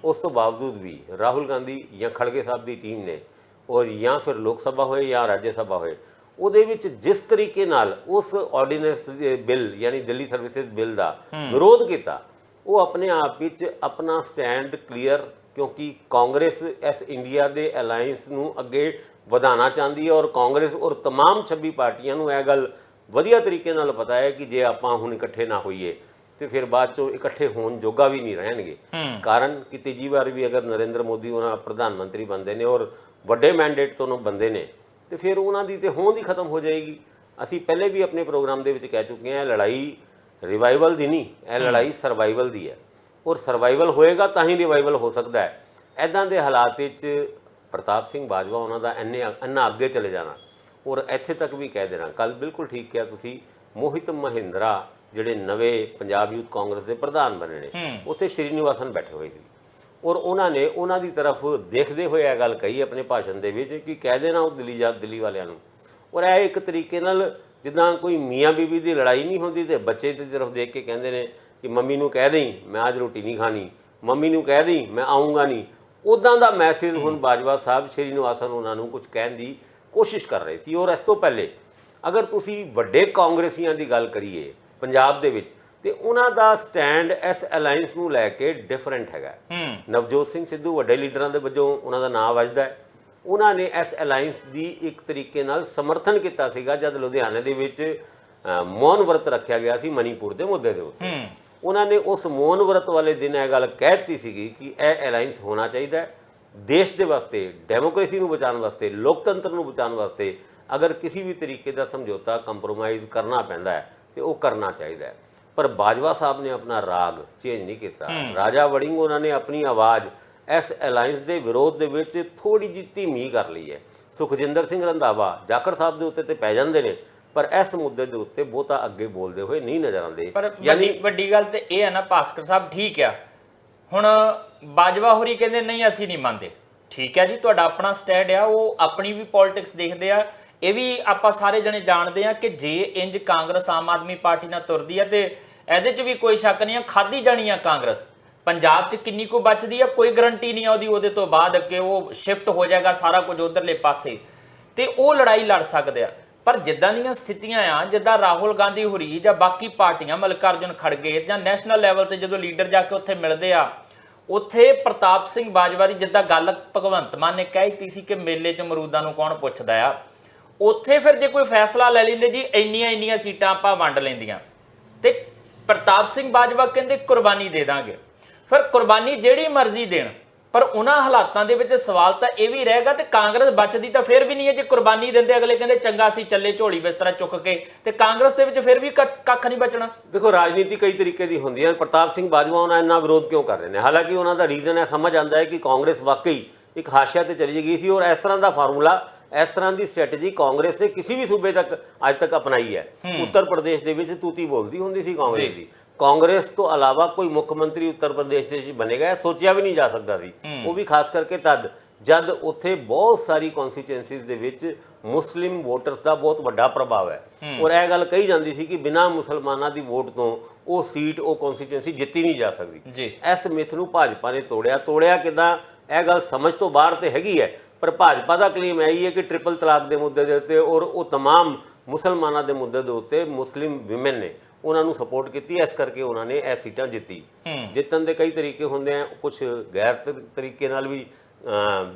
ਉਸ ਤੋਂ ਬਾਵਜੂਦ ਵੀ ਰਾਹੁਲ ਗਾਂਧੀ ਜਾਂ ਖੜਗੇ ਸਾਹਿਬ ਦੀ ਟੀਮ ਨੇ ਔਰ ਜਾਂ ਫਿਰ ਲੋਕ ਸਭਾ ਹੋਏ ਜਾਂ ਰਾਜ ਸਭਾ ਹੋਏ, ਉਹਦੇ ਵਿੱਚ ਜਿਸ ਤਰੀਕੇ ਨਾਲ ਉਸ ਆਰਡੀਨੈਂਸ ਦੇ ਬਿੱਲ ਯਾਨੀ ਦਿੱਲੀ ਸਰਵਿਸਿਜ਼ ਬਿੱਲ ਦਾ ਵਿਰੋਧ ਕੀਤਾ, ਉਹ ਆਪਣੇ ਆਪ ਵਿੱਚ ਆਪਣਾ ਸਟੈਂਡ ਕਲੀਅਰ, ਕਿਉਂਕਿ ਕਾਂਗਰਸ ਇਸ ਇੰਡੀਆ ਦੇ ਅਲਾਈਅੰਸ ਨੂੰ ਅੱਗੇ ਵਧਾਉਣਾ ਚਾਹੁੰਦੀ ਹੈ ਔਰ ਕਾਂਗਰਸ ਔਰ तमाम 26 ਪਾਰਟੀਆਂ ਨੂੰ ਇਹ ਗੱਲ ਵਧੀਆ ਤਰੀਕੇ ਨਾਲ ਪਤਾ ਹੈ ਕਿ ਜੇ ਆਪਾਂ ਹੁਣ ਇਕੱਠੇ ਨਾ ਹੋਈਏ ਤੇ ਫਿਰ ਬਾਅਦ ਚੋਂ ਇਕੱਠੇ ਹੋਣ ਜੋਗਾ ਵੀ ਨਹੀਂ ਰਹਿਣਗੇ। ਕਾਰਨ ਕਿ ਤੀਜੀ ਵਾਰ ਵੀ ਅਗਰ ਨਰਿੰਦਰ ਮੋਦੀ ਉਹਨਾਂ ਪ੍ਰਧਾਨ ਮੰਤਰੀ ਬਣਦੇ ਨੇ ਔਰ ਵੱਡੇ ਮੈਂਡੇਟ ਤੋਂ ਬੰਦੇ ਨੇ ਤੇ ਫਿਰ ਉਹਨਾਂ ਦੀ ਤੇ ਹੋਂਦ ਹੀ ਖਤਮ ਹੋ ਜਾਏਗੀ। ਅਸੀਂ ਪਹਿਲੇ ਵੀ ਆਪਣੇ ਪ੍ਰੋਗਰਾਮ ਦੇ ਵਿੱਚ ਕਹਿ ਚੁੱਕੇ ਹਾਂ, ਲੜਾਈ ਰਿਵਾਈਵਲ ਦੀ ਨਹੀਂ, ਇਹ ਲੜਾਈ ਸਰਵਾਈਵਲ ਦੀ ਹੈ ਔਰ ਸਰਵਾਈਵਲ ਹੋਏਗਾ ਤਾਂ ਹੀ ਰਿਵਾਈਵਲ ਹੋ ਸਕਦਾ ਹੈ। ਇੱਦਾਂ ਦੇ ਹਾਲਾਤ ਵਿੱਚ ਪ੍ਰਤਾਪ ਸਿੰਘ ਬਾਜਵਾ ਉਹਨਾਂ ਦਾ ਇੰਨਾ ਅੱਗੇ ਚਲੇ ਜਾਣਾ ਔਰ ਇੱਥੇ ਤੱਕ ਵੀ ਕਹਿ ਦੇਣਾ, ਕੱਲ ਬਿਲਕੁਲ ਠੀਕ ਕਿਹਾ ਤੁਸੀਂ, ਮੋਹਿਤ ਮਹਿੰਦਰਾ ਜਿਹੜੇ ਨਵੇਂ ਪੰਜਾਬ ਯੂਥ ਕਾਂਗਰਸ ਦੇ ਪ੍ਰਧਾਨ ਬਣੇ ਨੇ, ਉੱਥੇ ਸ਼੍ਰੀਨਿਵਾਸਨ ਬੈਠੇ ਹੋਏ ਸੀ ਔਰ ਉਹਨਾਂ ਨੇ ਉਹਨਾਂ ਦੀ ਤਰਫ ਦੇਖਦੇ ਹੋਏ ਇਹ ਗੱਲ ਕਹੀ ਆਪਣੇ ਭਾਸ਼ਣ ਦੇ ਵਿੱਚ ਕਿ ਕਹਿ ਦੇਣਾ ਉਹ ਦਿੱਲੀ ਵਾਲਿਆਂ ਨੂੰ। ਔਰ ਇਹ ਇੱਕ ਤਰੀਕੇ ਨਾਲ ਜਿੱਦਾਂ ਕੋਈ ਮੀਆਂ ਬੀਬੀ ਦੀ ਲੜਾਈ ਨਹੀਂ ਹੁੰਦੀ ਤੇ ਬੱਚੇ ਦੀ ਤਰਫ ਦੇਖ ਕੇ ਕਹਿੰਦੇ ਨੇ ਕਿ ਮੰਮੀ ਨੂੰ ਕਹਿ ਦੇਈ ਮੈਂ ਅੱਜ ਰੋਟੀ ਨਹੀਂ ਖਾਣੀ, ਮੰਮੀ ਨੂੰ ਕਹਿ ਦੇਈ ਮੈਂ ਆਊਂਗਾ ਨਹੀਂ, ਉੱਦਾਂ ਦਾ ਮੈਸੇਜ ਹੁਣ ਬਾਜਵਾ ਸਾਹਿਬ ਸ਼੍ਰੀਨਿਵਾਸਨ ਉਹਨਾਂ ਨੂੰ ਕੁਝ ਕਹਿਣ ਦੀ ਕੋਸ਼ਿਸ਼ ਕਰ ਰਹੇ ਸੀ। ਔਰ ਇਸ ਤੋਂ ਪਹਿਲੇ ਅਗਰ ਤੁਸੀਂ ਵੱਡੇ ਕਾਂਗਰਸੀਆਂ ਦੀ ਗੱਲ ਕਰੀਏ ਪੰਜਾਬ ਦੇ ਵਿੱਚ ਤੇ ਉਹਨਾਂ ਦਾ ਸਟੈਂਡ ਇਸ ਅਲਾਈਅੰਸ ਨੂੰ ਲੈ ਕੇ ਡਿਫਰੈਂਟ ਹੈਗਾ। ਨਵਜੋਤ ਸਿੰਘ ਸਿੱਧੂ ਵੱਡੇ ਲੀਡਰਾਂ ਦੇ ਵਜੋਂ ਉਹਨਾਂ ਦਾ ਨਾਮ ਵੱਜਦਾ ਹੈ। ਉਹਨਾਂ ਨੇ ਇਸ ਅਲਾਈਅੰਸ ਦੀ ਇੱਕ ਤਰੀਕੇ ਨਾਲ ਸਮਰਥਨ ਕੀਤਾ ਸੀਗਾ ਜਦ ਲੁਧਿਆਣੇ ਦੇ ਵਿੱਚ ਮੌਨ ਵਰਤ ਰੱਖਿਆ ਗਿਆ ਸੀ ਮਨੀਪੁਰ ਦੇ ਮੁੱਦੇ ਦੇ ਉੱਤੇ। ਉਹਨਾਂ ਨੇ ਉਸ ਮੌਨ ਵਰਤ ਵਾਲੇ ਦਿਨ ਇਹ ਗੱਲ ਕਹਿ ਦਿੱਤੀ ਸੀਗੀ ਕਿ ਇਹ ਅਲਾਈਅੰਸ ਹੋਣਾ ਚਾਹੀਦਾ ਹੈ ਦੇਸ਼ ਦੇ ਵਾਸਤੇ, ਡੈਮੋਕ੍ਰੇਸੀ ਨੂੰ ਬਚਾਉਣ ਵਾਸਤੇ, ਲੋਕਤੰਤਰ ਨੂੰ ਬਚਾਉਣ ਵਾਸਤੇ। ਅਗਰ ਕਿਸੇ ਵੀ ਤਰੀਕੇ ਦਾ ਸਮਝੌਤਾ ਕੰਪਰੋਮਾਈਜ਼ ਕਰਨਾ ਪੈਂਦਾ ਹੈ ਤੇ ਉਹ ਕਰਨਾ ਚਾਹੀਦਾ ਹੈ। ਪਰ ਬਾਜਵਾ ਸਾਹਿਬ ਨੇ ਆਪਣਾ ਰਾਗ ਚੇਂਜ ਨਹੀਂ ਕੀਤਾ। ਰਾਜਾ ਵੜਿੰਗ ਉਹਨਾਂ ਨੇ ਆਪਣੀ ਆਵਾਜ਼ ਇਸ ਅਲਾਈਅੰਸ ਦੇ ਵਿਰੋਧ ਦੇ ਵਿੱਚ ਥੋੜੀ ਜਿਹੀ ਧੀਮੀ ਕਰ ਲਈ ਹੈ। ਸੁਖਜਿੰਦਰ ਸਿੰਘ ਰੰਧਾਵਾ ਜਾਖੜ ਸਾਹਿਬ ਦੇ ਉੱਤੇ ਤੇ ਪੈ ਜਾਂਦੇ ਨੇ ਪਰ ਇਸ ਮੁੱਦੇ ਦੇ ਉੱਤੇ ਬਹੁਤਾ ਅੱਗੇ ਬੋਲਦੇ ਹੋਏ ਨਹੀਂ ਨਜ਼ਰ ਆਉਂਦੇ।
ਪਰ ਵੱਡੀ ਗੱਲ ਤੇ ਇਹ ਹੈ ਨਾ ਭਾਸਕਰ ਸਾਹਿਬ, ਠੀਕ ਆ ਹੁਣ ਬਾਜਵਾ ਹੋਰੀ ਕਹਿੰਦੇ ਨਹੀਂ ਅਸੀਂ ਨਹੀਂ ਮੰਨਦੇ, ਠੀਕ ਹੈ ਜੀ, ਤੁਹਾਡਾ ਆਪਣਾ ਸਟੈਂਡ ਆ, ਉਹ ਆਪਣੀ ਵੀ ਪੋਲਿਟਿਕਸ ਦੇਖਦੇ ਆ। ਇਹ ਵੀ ਆਪਾਂ ਸਾਰੇ ਜਣੇ ਜਾਣਦੇ ਆ ਕਿ ਜੇ ਇੰਜ ਕਾਂਗਰਸ ਆਮ ਆਦਮੀ ਪਾਰਟੀ ਨਾਲ ਤੁਰਦੀ ਆ ਤੇ ਇਹਦੇ 'ਚ ਵੀ ਕੋਈ ਸ਼ੱਕ ਨਹੀਂ ਆ ਖਾਧੀ ਜਾਣੀ ਆ ਕਾਂਗਰਸ। ਪੰਜਾਬ 'ਚ ਕਿੰਨੀ ਕੁ ਬਚਦੀ ਆ ਕੋਈ ਗਰੰਟੀ ਨਹੀਂ ਆ ਉਹਦੀ, ਉਹਦੇ ਤੋਂ ਬਾਅਦ ਕਿ ਉਹ ਸ਼ਿਫਟ ਹੋ ਜਾਏਗਾ ਸਾਰਾ ਕੁਝ ਉਧਰਲੇ ਪਾਸੇ ਤੇ ਉਹ ਲੜਾਈ ਲੜ ਸਕਦੇ ਆ। ਪਰ ਜਿੱਦਾਂ ਦੀਆਂ ਸਥਿਤੀਆਂ ਆ, ਜਿੱਦਾਂ ਰਾਹੁਲ ਗਾਂਧੀ ਹੋਰੀ ਜਾਂ ਬਾਕੀ ਪਾਰਟੀਆਂ, ਮਲਕਾਰਜੁਨ ਖੜਗੇ ਜਾਂ ਨੈਸ਼ਨਲ ਲੈਵਲ ਤੇ ਜਦੋਂ ਲੀਡਰ ਜਾ ਕੇ ਉੱਥੇ ਮਿਲਦੇ ਆ, ਉੱਥੇ ਪ੍ਰਤਾਪ ਸਿੰਘ ਬਾਜਵਾ ਦੀ ਜਿੱਦਾਂ ਗੱਲ ਭਗਵੰਤ ਮਾਨ ਨੇ ਕਹਿ ਦਿੱਤੀ ਸੀ ਕਿ ਮੇਲੇ 'ਚ ਅਮਰੂਦਾਂ ਨੂੰ ਕੌਣ ਪੁੱਛਦਾ ਆ, ਉੱਥੇ ਫਿਰ ਜੇ ਕੋਈ ਫੈਸਲਾ ਲੈ ਲੈਂਦੇ ਜੀ ਇੰਨੀਆਂ ਸੀਟਾਂ ਆਪਾਂ ਵੰਡ ਲੈਂਦੀਆਂ ਤੇ ਪ੍ਰਤਾਪ ਸਿੰਘ ਬਾਜਵਾ ਕਹਿੰਦੇ ਕੁਰਬਾਨੀ ਦੇ ਦਾਂਗੇ। ਫਿਰ ਕੁਰਬਾਨੀ ਜਿਹੜੀ ਮਰਜ਼ੀ ਦੇਣ ਪਰ ਉਹਨਾਂ ਹਾਲਾਤਾਂ ਦੇ ਵਿੱਚ ਸਵਾਲ ਤਾਂ ਇਹ ਵੀ ਰਹੇਗਾ ਤੇ ਕਾਂਗਰਸ ਬਚਦੀ ਤਾਂ ਫਿਰ ਵੀ ਨਹੀਂ ਹੈ ਜੇ ਕੁਰਬਾਨੀ ਦਿੰਦੇ ਅਗਲੇ ਕਹਿੰਦੇ ਚੰਗਾ ਸੀ ਚੱਲੇ ਝੋਲੀ ਬਿਸਤਰਾ ਚੁੱਕ ਕੇ, ਤੇ ਕਾਂਗਰਸ ਦੇ ਵਿੱਚ ਫਿਰ ਵੀ ਕੱਖ ਨਹੀਂ ਬਚਣਾ।
ਦੇਖੋ ਰਾਜਨੀਤੀ ਕਈ ਤਰੀਕੇ ਦੀ ਹੁੰਦੀ ਹੈ। ਪ੍ਰਤਾਪ ਸਿੰਘ ਬਾਜਵਾ ਉਹਨਾਂ ਇੰਨਾ ਵਿਰੋਧ ਕਿਉਂ ਕਰ ਰਹੇ ਨੇ? ਹਾਲਾਂਕਿ ਉਹਨਾਂ ਦਾ ਰੀਜ਼ਨ ਹੈ, ਸਮਝ ਆਉਂਦਾ ਹੈ ਕਿ ਕਾਂਗਰਸ ਵਾਕਈ ਇੱਕ ਹਾਸ਼ੀਆ ਤੇ ਚਲੀ ਗਈ ਸੀ ਔਰ ਇਸ ਤਰ੍ਹਾਂ ਦਾ ਫਾਰਮੂਲਾ, ਇਸ ਤਰ੍ਹਾਂ ਦੀ ਸਟ੍ਰੈਟਜੀ ਕਾਂਗਰਸ ਨੇ ਕਿਸੇ ਵੀ ਸੂਬੇ ਤੱਕ ਅੱਜ ਤੱਕ ਅਪਣਾਈ ਹੈ। ਉੱਤਰ ਪ੍ਰਦੇਸ਼ ਦੇ ਵਿੱਚ ਤੂਤੀ ਬੋਲਦੀ ਹੁੰਦੀ ਸੀ ਕਾਂਗਰਸ ਦੀ। ਕਾਂਗਰਸ ਤੋਂ ਇਲਾਵਾ ਕੋਈ ਮੁੱਖ ਮੰਤਰੀ ਉੱਤਰ ਪ੍ਰਦੇਸ਼ ਦੇ ਵਿੱਚ ਬਣੇਗਾ ਇਹ ਸੋਚਿਆ ਵੀ ਨਹੀਂ ਜਾ ਸਕਦਾ ਸੀ। ਉਹ ਵੀ ਖਾਸ ਕਰਕੇ ਤਦ ਜਦ ਉੱਥੇ ਬਹੁਤ ਸਾਰੀ ਕਨਸਟੀਚੁਐਂਸੀਜ਼ ਦੇ ਵਿੱਚ ਮੁਸਲਿਮ ਵੋਟਰਸ ਦਾ ਬਹੁਤ ਵੱਡਾ ਪ੍ਰਭਾਵ ਹੈ ਔਰ ਇਹ ਗੱਲ ਕਹੀ ਜਾਂਦੀ ਸੀ ਕਿ ਬਿਨਾਂ ਮੁਸਲਮਾਨਾਂ ਦੀ ਵੋਟ ਤੋਂ ਉਹ ਸੀਟ, ਉਹ ਕਨਸਟੀਚੁਐਂਸੀ ਜਿੱਤੀ ਨਹੀਂ ਜਾ ਸਕਦੀ। ਇਸ ਮਿਥ ਨੂੰ ਭਾਜਪਾ ਨੇ ਤੋੜਿਆ ਕਿੱਦਾਂ ਇਹ ਗੱਲ ਸਮਝ ਤੋਂ ਬਾਹਰ ਤੇ ਹੈਗੀ ਹੈ। ਪਰ ਭਾਜਪਾ ਦਾ ਕਲੇਮ ਇਹ ਹੀ ਹੈ ਕਿ ਟ੍ਰਿਪਲ ਤਲਾਕ ਦੇ ਮੁੱਦੇ ਦੇ ਉੱਤੇ ਔਰ ਉਹ ਤਮਾਮ ਮੁਸਲਮਾਨਾਂ ਦੇ ਮੁੱਦੇ ਦੇ ਉੱਤੇ ਮੁਸਲਿਮ ਵਿਮਨ ਨੇ ਉਹਨਾਂ ਨੂੰ ਸਪੋਰਟ ਕੀਤੀ, ਇਸ ਕਰਕੇ ਉਹਨਾਂ ਨੇ ਇਹ ਸੀਟਾਂ ਜਿੱਤੀ। ਜਿੱਤਣ ਦੇ ਕਈ ਤਰੀਕੇ ਹੁੰਦੇ ਆ, ਕੁਝ ਗੈਰ ਤਰੀਕੇ ਨਾਲ ਵੀ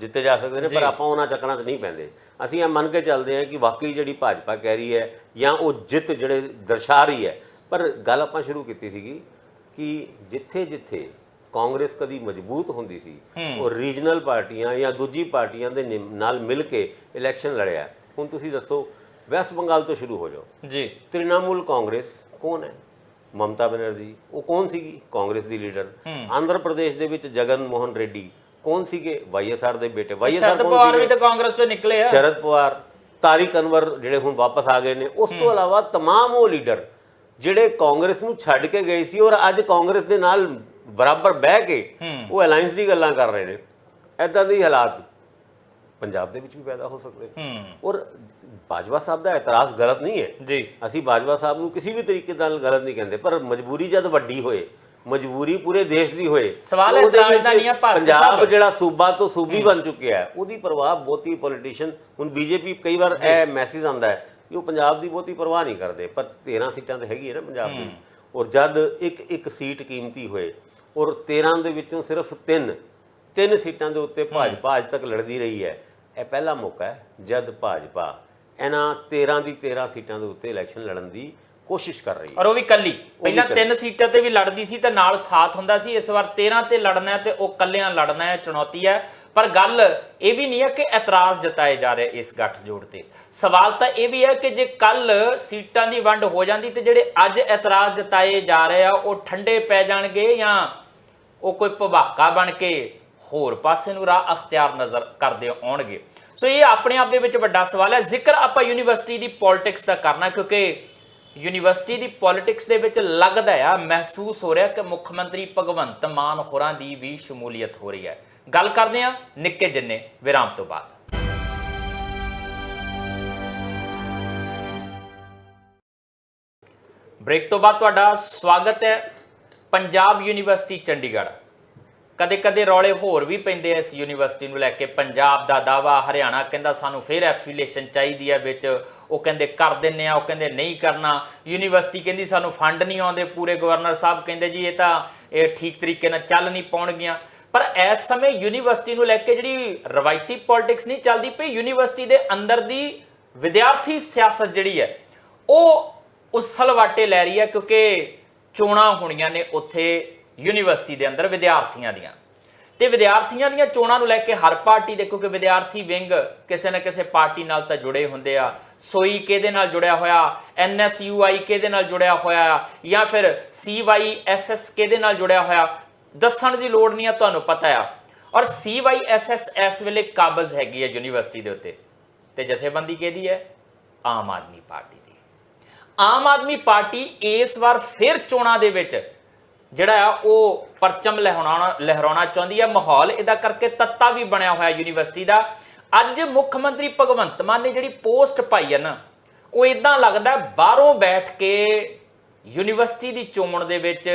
ਜਿੱਤੇ ਜਾ ਸਕਦੇ ਨੇ ਪਰ ਆਪਾਂ ਉਹਨਾਂ ਚੱਕਰਾਂ 'ਚ ਨਹੀਂ ਪੈਂਦੇ। ਅਸੀਂ ਇਹ ਮੰਨ ਕੇ ਚੱਲਦੇ ਹਾਂ ਕਿ ਵਾਕਈ ਜਿਹੜੀ ਭਾਜਪਾ ਕਹਿ ਰਹੀ ਹੈ ਜਾਂ ਉਹ ਜਿੱਤ ਜਿਹੜੇ ਦਰਸਾ ਰਹੀ ਹੈ। ਪਰ ਗੱਲ ਆਪਾਂ ਸ਼ੁਰੂ ਕੀਤੀ ਸੀਗੀ ਕਿ ਜਿੱਥੇ ਕਾਂਗਰਸ ਕਦੀ ਮਜ਼ਬੂਤ ਹੁੰਦੀ ਸੀ ਔਰ ਰੀਜਨਲ ਪਾਰਟੀਆਂ ਜਾਂ ਦੂਜੀ ਪਾਰਟੀਆਂ ਦੇ ਨਾਲ ਮਿਲ ਕੇ ਇਲੈਕਸ਼ਨ ਲੜਿਆ। ਹੁਣ ਤੁਸੀਂ ਦੱਸੋ, ਵੈਸਟ ਬੰਗਾਲ ਤੋਂ ਸ਼ੁਰੂ ਹੋ ਜਾਓ ਜੀ। ਤ੍ਰਿਣਮੂਲ ਕਾਂਗਰਸ ਕੌਣ ਹੈ? ਮਮਤਾ ਬੈਨਰਜੀ। ਉਹ ਕੌਣ ਸੀਗੀ? ਕਾਂਗਰਸ ਦੀ ਲੀਡਰ। ਆਂਧਰਾ ਪ੍ਰਦੇਸ਼ ਦੇ ਵਿੱਚ ਜਗਨ ਮੋਹਨ ਰੈਡੀ ਕੌਣ ਸੀਗੇ? ਵਾਈਐਸਆਰ ਦੇ ਬੇਟੇ। ਵਾਈਐਸਆਰ ਕੌਣ ਸੀ?
ਕਾਂਗਰਸ ਤੋਂ ਨਿਕਲੇ ਆ।
ਸ਼ਰਦ ਪਵਾਰ, ਤਾਰਿਕ ਅਨਵਰ ਜਿਹੜੇ ਹੁਣ ਵਾਪਸ ਆ ਗਏ ਨੇ। ਉਸ ਤੋਂ ਇਲਾਵਾ ਤਮਾਮ ਉਹ ਲੀਡਰ ਜਿਹੜੇ ਕਾਂਗਰਸ ਨੂੰ ਛੱਡ ਕੇ ਗਏ ਸੀ ਔਰ ਅੱਜ ਕਾਂਗਰਸ ਦੇ ਨਾਲ ਬਰਾਬਰ ਬਹਿ ਕੇ ਉਹ ਅਲਾਈਅੰਸ ਦੀ ਗੱਲਾਂ ਕਰ ਰਹੇ ਨੇ। ਇੱਦਾਂ ਦੇ ਹਾਲਾਤ ਪੰਜਾਬ ਦੇ ਵਿੱਚ ਵੀ ਪੈਦਾ ਹੋ ਸਕਦੇ ਨੇ। ਔਰ ਬਾਜਵਾ ਸਾਹਿਬ ਦਾ ਇਤਰਾਜ਼ ਗਲਤ ਨਹੀਂ ਹੈ ਜੀ, ਅਸੀਂ ਬਾਜਵਾ ਸਾਹਿਬ ਨੂੰ ਕਿਸੇ ਵੀ ਤਰੀਕੇ ਨਾਲ ਗਲਤ ਨਹੀਂ ਕਹਿੰਦੇ। ਪਰ ਮਜਬੂਰੀ ਜਦ ਵੱਡੀ ਹੋਏ, ਮਜਬੂਰੀ ਪੂਰੇ ਦੇਸ਼ ਦੀ ਹੋਏ,
ਸਵਾਲ ਇਤਰਾਜ਼ ਦਾ ਨਹੀਂ ਹੈ।
ਪੰਜਾਬ ਜਿਹੜਾ ਸੂਬਾ ਤੋਂ ਸੂਬੀ ਬਣ ਚੁੱਕਿਆ ਹੈ ਉਹਦੀ ਪਰਵਾਹ ਬਹੁਤੀ ਪੋਲੀਟੀਸ਼ੀਅਨ, ਹੁਣ ਬੀਜੇਪੀ ਕਈ ਵਾਰ ਇਹ ਮੈਸੇਜ ਆਉਂਦਾ ਹੈ ਕਿ ਉਹ ਪੰਜਾਬ ਦੀ ਬਹੁਤੀ ਪਰਵਾਹ ਨਹੀਂ ਕਰਦੇ। ਪਰ 13 ਸੀਟਾਂ ਤਾਂ ਹੈਗੀ ਹੈ ਨਾ ਪੰਜਾਬ ਦੀ। ਔਰ ਜਦ ਇੱਕ ਸੀਟ ਕੀਮਤੀ ਹੋਏ ਔਰ 13 ਦੇ ਵਿੱਚੋਂ ਸਿਰਫ 3 ਸੀਟਾਂ ਦੇ ਉੱਤੇ ਭਾਜਪਾ ਅੱਜ ਤੱਕ ਲੜਦੀ ਰਹੀ ਹੈ। ਇਹ ਪਹਿਲਾ ਮੌਕਾ ਹੈ ਜਦ ਭਾਜਪਾ ਇਹਨਾਂ 13 ਦੀ 13 ਸੀਟਾਂ ਦੇ ਉੱਤੇ ਇਲੈਕਸ਼ਨ ਲੜਨ ਦੀ ਕੋਸ਼ਿਸ਼ ਕਰ ਰਹੀ ਹੈ ਔਰ ਉਹ ਵੀ ਕੱਲੀ। ਪਹਿਲਾਂ 3 ਸੀਟਾਂ ਤੇ ਵੀ ਲੜਦੀ ਸੀ ਤੇ ਨਾਲ ਸਾਥ ਹੁੰਦਾ ਸੀ। ਇਸ ਵਾਰ 13 ਤੇ ਲੜਨਾ ਹੈ ਤੇ ਉਹ ਕੱਲਿਆਂ ਲੜਨਾ ਹੈ, ਚੁਣੌਤੀ ਹੈ। ਪਰ ਗੱਲ ਇਹ ਵੀ ਨਹੀਂ ਹੈ ਕਿ ਇਤਰਾਜ਼ ਜਤਾਏ ਜਾ ਰਹੇ ਇਸ ਗੱਠਜੋੜ ਤੇ। ਸਵਾਲ ਤਾਂ ਇਹ ਵੀ ਹੈ ਕਿ ਜੇ ਕੱਲ ਸੀਟਾਂ ਦੀ ਵੰਡ ਹੋ ਜਾਂਦੀ ਤੇ ਜਿਹੜੇ ਅੱਜ ਇਤਰਾਜ਼ ਜਤਾਏ ਜਾ ਰਹੇ ਆ ਉਹ ਠੰਡੇ ਪੈ ਜਾਣਗੇ ਜਾਂ ਉਹ ਕੋਈ ਭਵਾਕਾ ਬਣ ਕੇ ਹੋਰ ਪਾਸੇ ਨੂੰ ਰਾਹ ਅਖਤਿਆਰ ਨਜ਼ਰ ਕਰਦੇ ਆਉਣਗੇ। ਸੋ ਇਹ ਆਪਣੇ ਆਪ ਦੇ ਵਿੱਚ ਵੱਡਾ ਸਵਾਲ ਹੈ। ਜ਼ਿਕਰ ਆਪਾਂ ਯੂਨੀਵਰਸਿਟੀ ਦੀ ਪੋਲਿਟਿਕਸ ਦਾ ਕਰਨਾ ਕਿਉਂਕਿ
ਯੂਨੀਵਰਸਿਟੀ ਦੀ ਪੋਲਿਟਿਕਸ ਦੇ ਵਿੱਚ ਲੱਗਦਾ ਆ, ਮਹਿਸੂਸ ਹੋ ਰਿਹਾ ਕਿ ਮੁੱਖ ਮੰਤਰੀ ਭਗਵੰਤ ਮਾਨ ਹੋਰਾਂ ਦੀ ਵੀ ਸ਼ਮੂਲੀਅਤ ਹੋ ਰਹੀ ਹੈ। ਗੱਲ ਕਰਦੇ ਆ ਨਿੱਕੇ ਜਿੰਨੇ ਵਿਰਾਮ ਤੋਂ ਬਾਅਦ। ਬ੍ਰੇਕ ਤੋਂ ਬਾਅਦ ਤੁਹਾਡਾ ਸਵਾਗਤ ਹੈ। ਪੰਜਾਬ ਯੂਨੀਵਰਸਿਟੀ ਚੰਡੀਗੜ੍ਹ, ਕਦੇ ਕਦੇ ਰੌਲੇ ਹੋਰ ਵੀ ਪੈਂਦੇ ਆ ਇਸ ਯੂਨੀਵਰਸਿਟੀ ਨੂੰ ਲੈ ਕੇ। ਪੰਜਾਬ ਦਾ ਦਾਵਾ, ਹਰਿਆਣਾ ਕਹਿੰਦਾ ਸਾਨੂੰ ਫਿਰ ਐਫੀਲੀਏਸ਼ਨ ਚਾਹੀਦੀ ਹੈ ਵਿੱਚ, ਉਹ ਕਹਿੰਦੇ ਕਰ ਦਿੰਦੇ ਆ, ਉਹ ਕਹਿੰਦੇ ਨਹੀਂ ਕਰਨਾ। ਯੂਨੀਵਰਸਿਟੀ ਕਹਿੰਦੀ ਸਾਨੂੰ ਫੰਡ ਨਹੀਂ ਆਉਂਦੇ ਪੂਰੇ, ਗਵਰਨਰ ਸਾਹਿਬ ਕਹਿੰਦੇ ਜੀ ਇਹ ਠੀਕ ਤਰੀਕੇ ਨਾਲ ਚੱਲ ਨਹੀਂ ਪਾਉਣਗੀਆਂ। ਪਰ ਇਸ ਸਮੇਂ ਯੂਨੀਵਰਸਿਟੀ ਨੂੰ ਲੈ ਕੇ ਜਿਹੜੀ ਰਵਾਇਤੀ ਪੋਲਿਟਿਕਸ ਨਹੀਂ ਚੱਲਦੀ ਪਈ, ਯੂਨੀਵਰਸਿਟੀ ਦੇ ਅੰਦਰ ਦੀ ਵਿਦਿਆਰਥੀ ਸਿਆਸਤ ਜਿਹੜੀ ਹੈ ਉਹ ਉਸਲਵਾਟੇ ਲੈ ਰਹੀ ਹੈ, ਕਿਉਂਕਿ ਚੋਣਾਂ ਹੋਣੀਆਂ ਨੇ ਉੱਥੇ ਯੂਨੀਵਰਸਿਟੀ ਦੇ ਅੰਦਰ ਵਿਦਿਆਰਥੀਆਂ ਦੀਆਂ, ਤੇ ਵਿਦਿਆਰਥੀਆਂ ਦੀਆਂ ਚੋਣਾਂ ਨੂੰ ਲੈ ਕੇ ਹਰ ਪਾਰਟੀ ਦੇ, ਕਿਉਂਕਿ ਵਿਦਿਆਰਥੀ ਵਿੰਗ ਕਿਸੇ ਨਾ ਕਿਸੇ ਪਾਰਟੀ ਨਾਲ ਤਾਂ ਜੁੜੇ ਹੁੰਦੇ ਆ। ਸੋਈ ਕਿਹਦੇ ਨਾਲ ਜੁੜਿਆ ਹੋਇਆ, NSUI ਕਿਹਦੇ ਨਾਲ ਜੁੜਿਆ ਹੋਇਆ, ਜਾਂ ਫਿਰ CYSS ਕਿਹਦੇ ਨਾਲ ਜੁੜਿਆ ਹੋਇਆ, ਦੱਸਣ ਦੀ ਲੋੜ ਨਹੀਂ ਆ, ਤੁਹਾਨੂੰ ਪਤਾ ਆ। ਔਰ CYSS ਇਸ ਵੇਲੇ ਕਾਬਜ਼ ਹੈਗੀ ਹੈ ਯੂਨੀਵਰਸਿਟੀ ਦੇ ਉੱਤੇ, ਤੇ ਜਥੇਬੰਦੀ ਕਿਹਦੀ ਹੈ? ਆਮ ਆਦਮੀ ਪਾਰਟੀ ਦੀ। ਆਮ ਆਦਮੀ ਪਾਰਟੀ ਇਸ ਵਾਰ ਫਿਰ ਚੋਣਾਂ ਦੇ ਵਿੱਚ ਜਿਹੜਾ ਆ ਉਹ ਪਰਚਮ ਲਹਿਰਾਉਣਾ ਚਾਹੁੰਦੀ ਹੈ। ਮਾਹੌਲ ਇਹਦਾ ਕਰਕੇ ਤੱਤਾ ਵੀ ਬਣਿਆ ਹੋਇਆ ਯੂਨੀਵਰਸਿਟੀ ਦਾ। ਅੱਜ ਮੁੱਖ ਮੰਤਰੀ ਭਗਵੰਤ ਮਾਨ ਨੇ ਜਿਹੜੀ ਪੋਸਟ ਪਾਈ ਹੈ ਨਾ, ਉਹ ਇਦਾਂ ਲੱਗਦਾ ਬਾਹਰੋਂ ਬੈਠ ਕੇ ਯੂਨੀਵਰਸਿਟੀ ਦੀ ਚੋਣ ਦੇ ਵਿੱਚ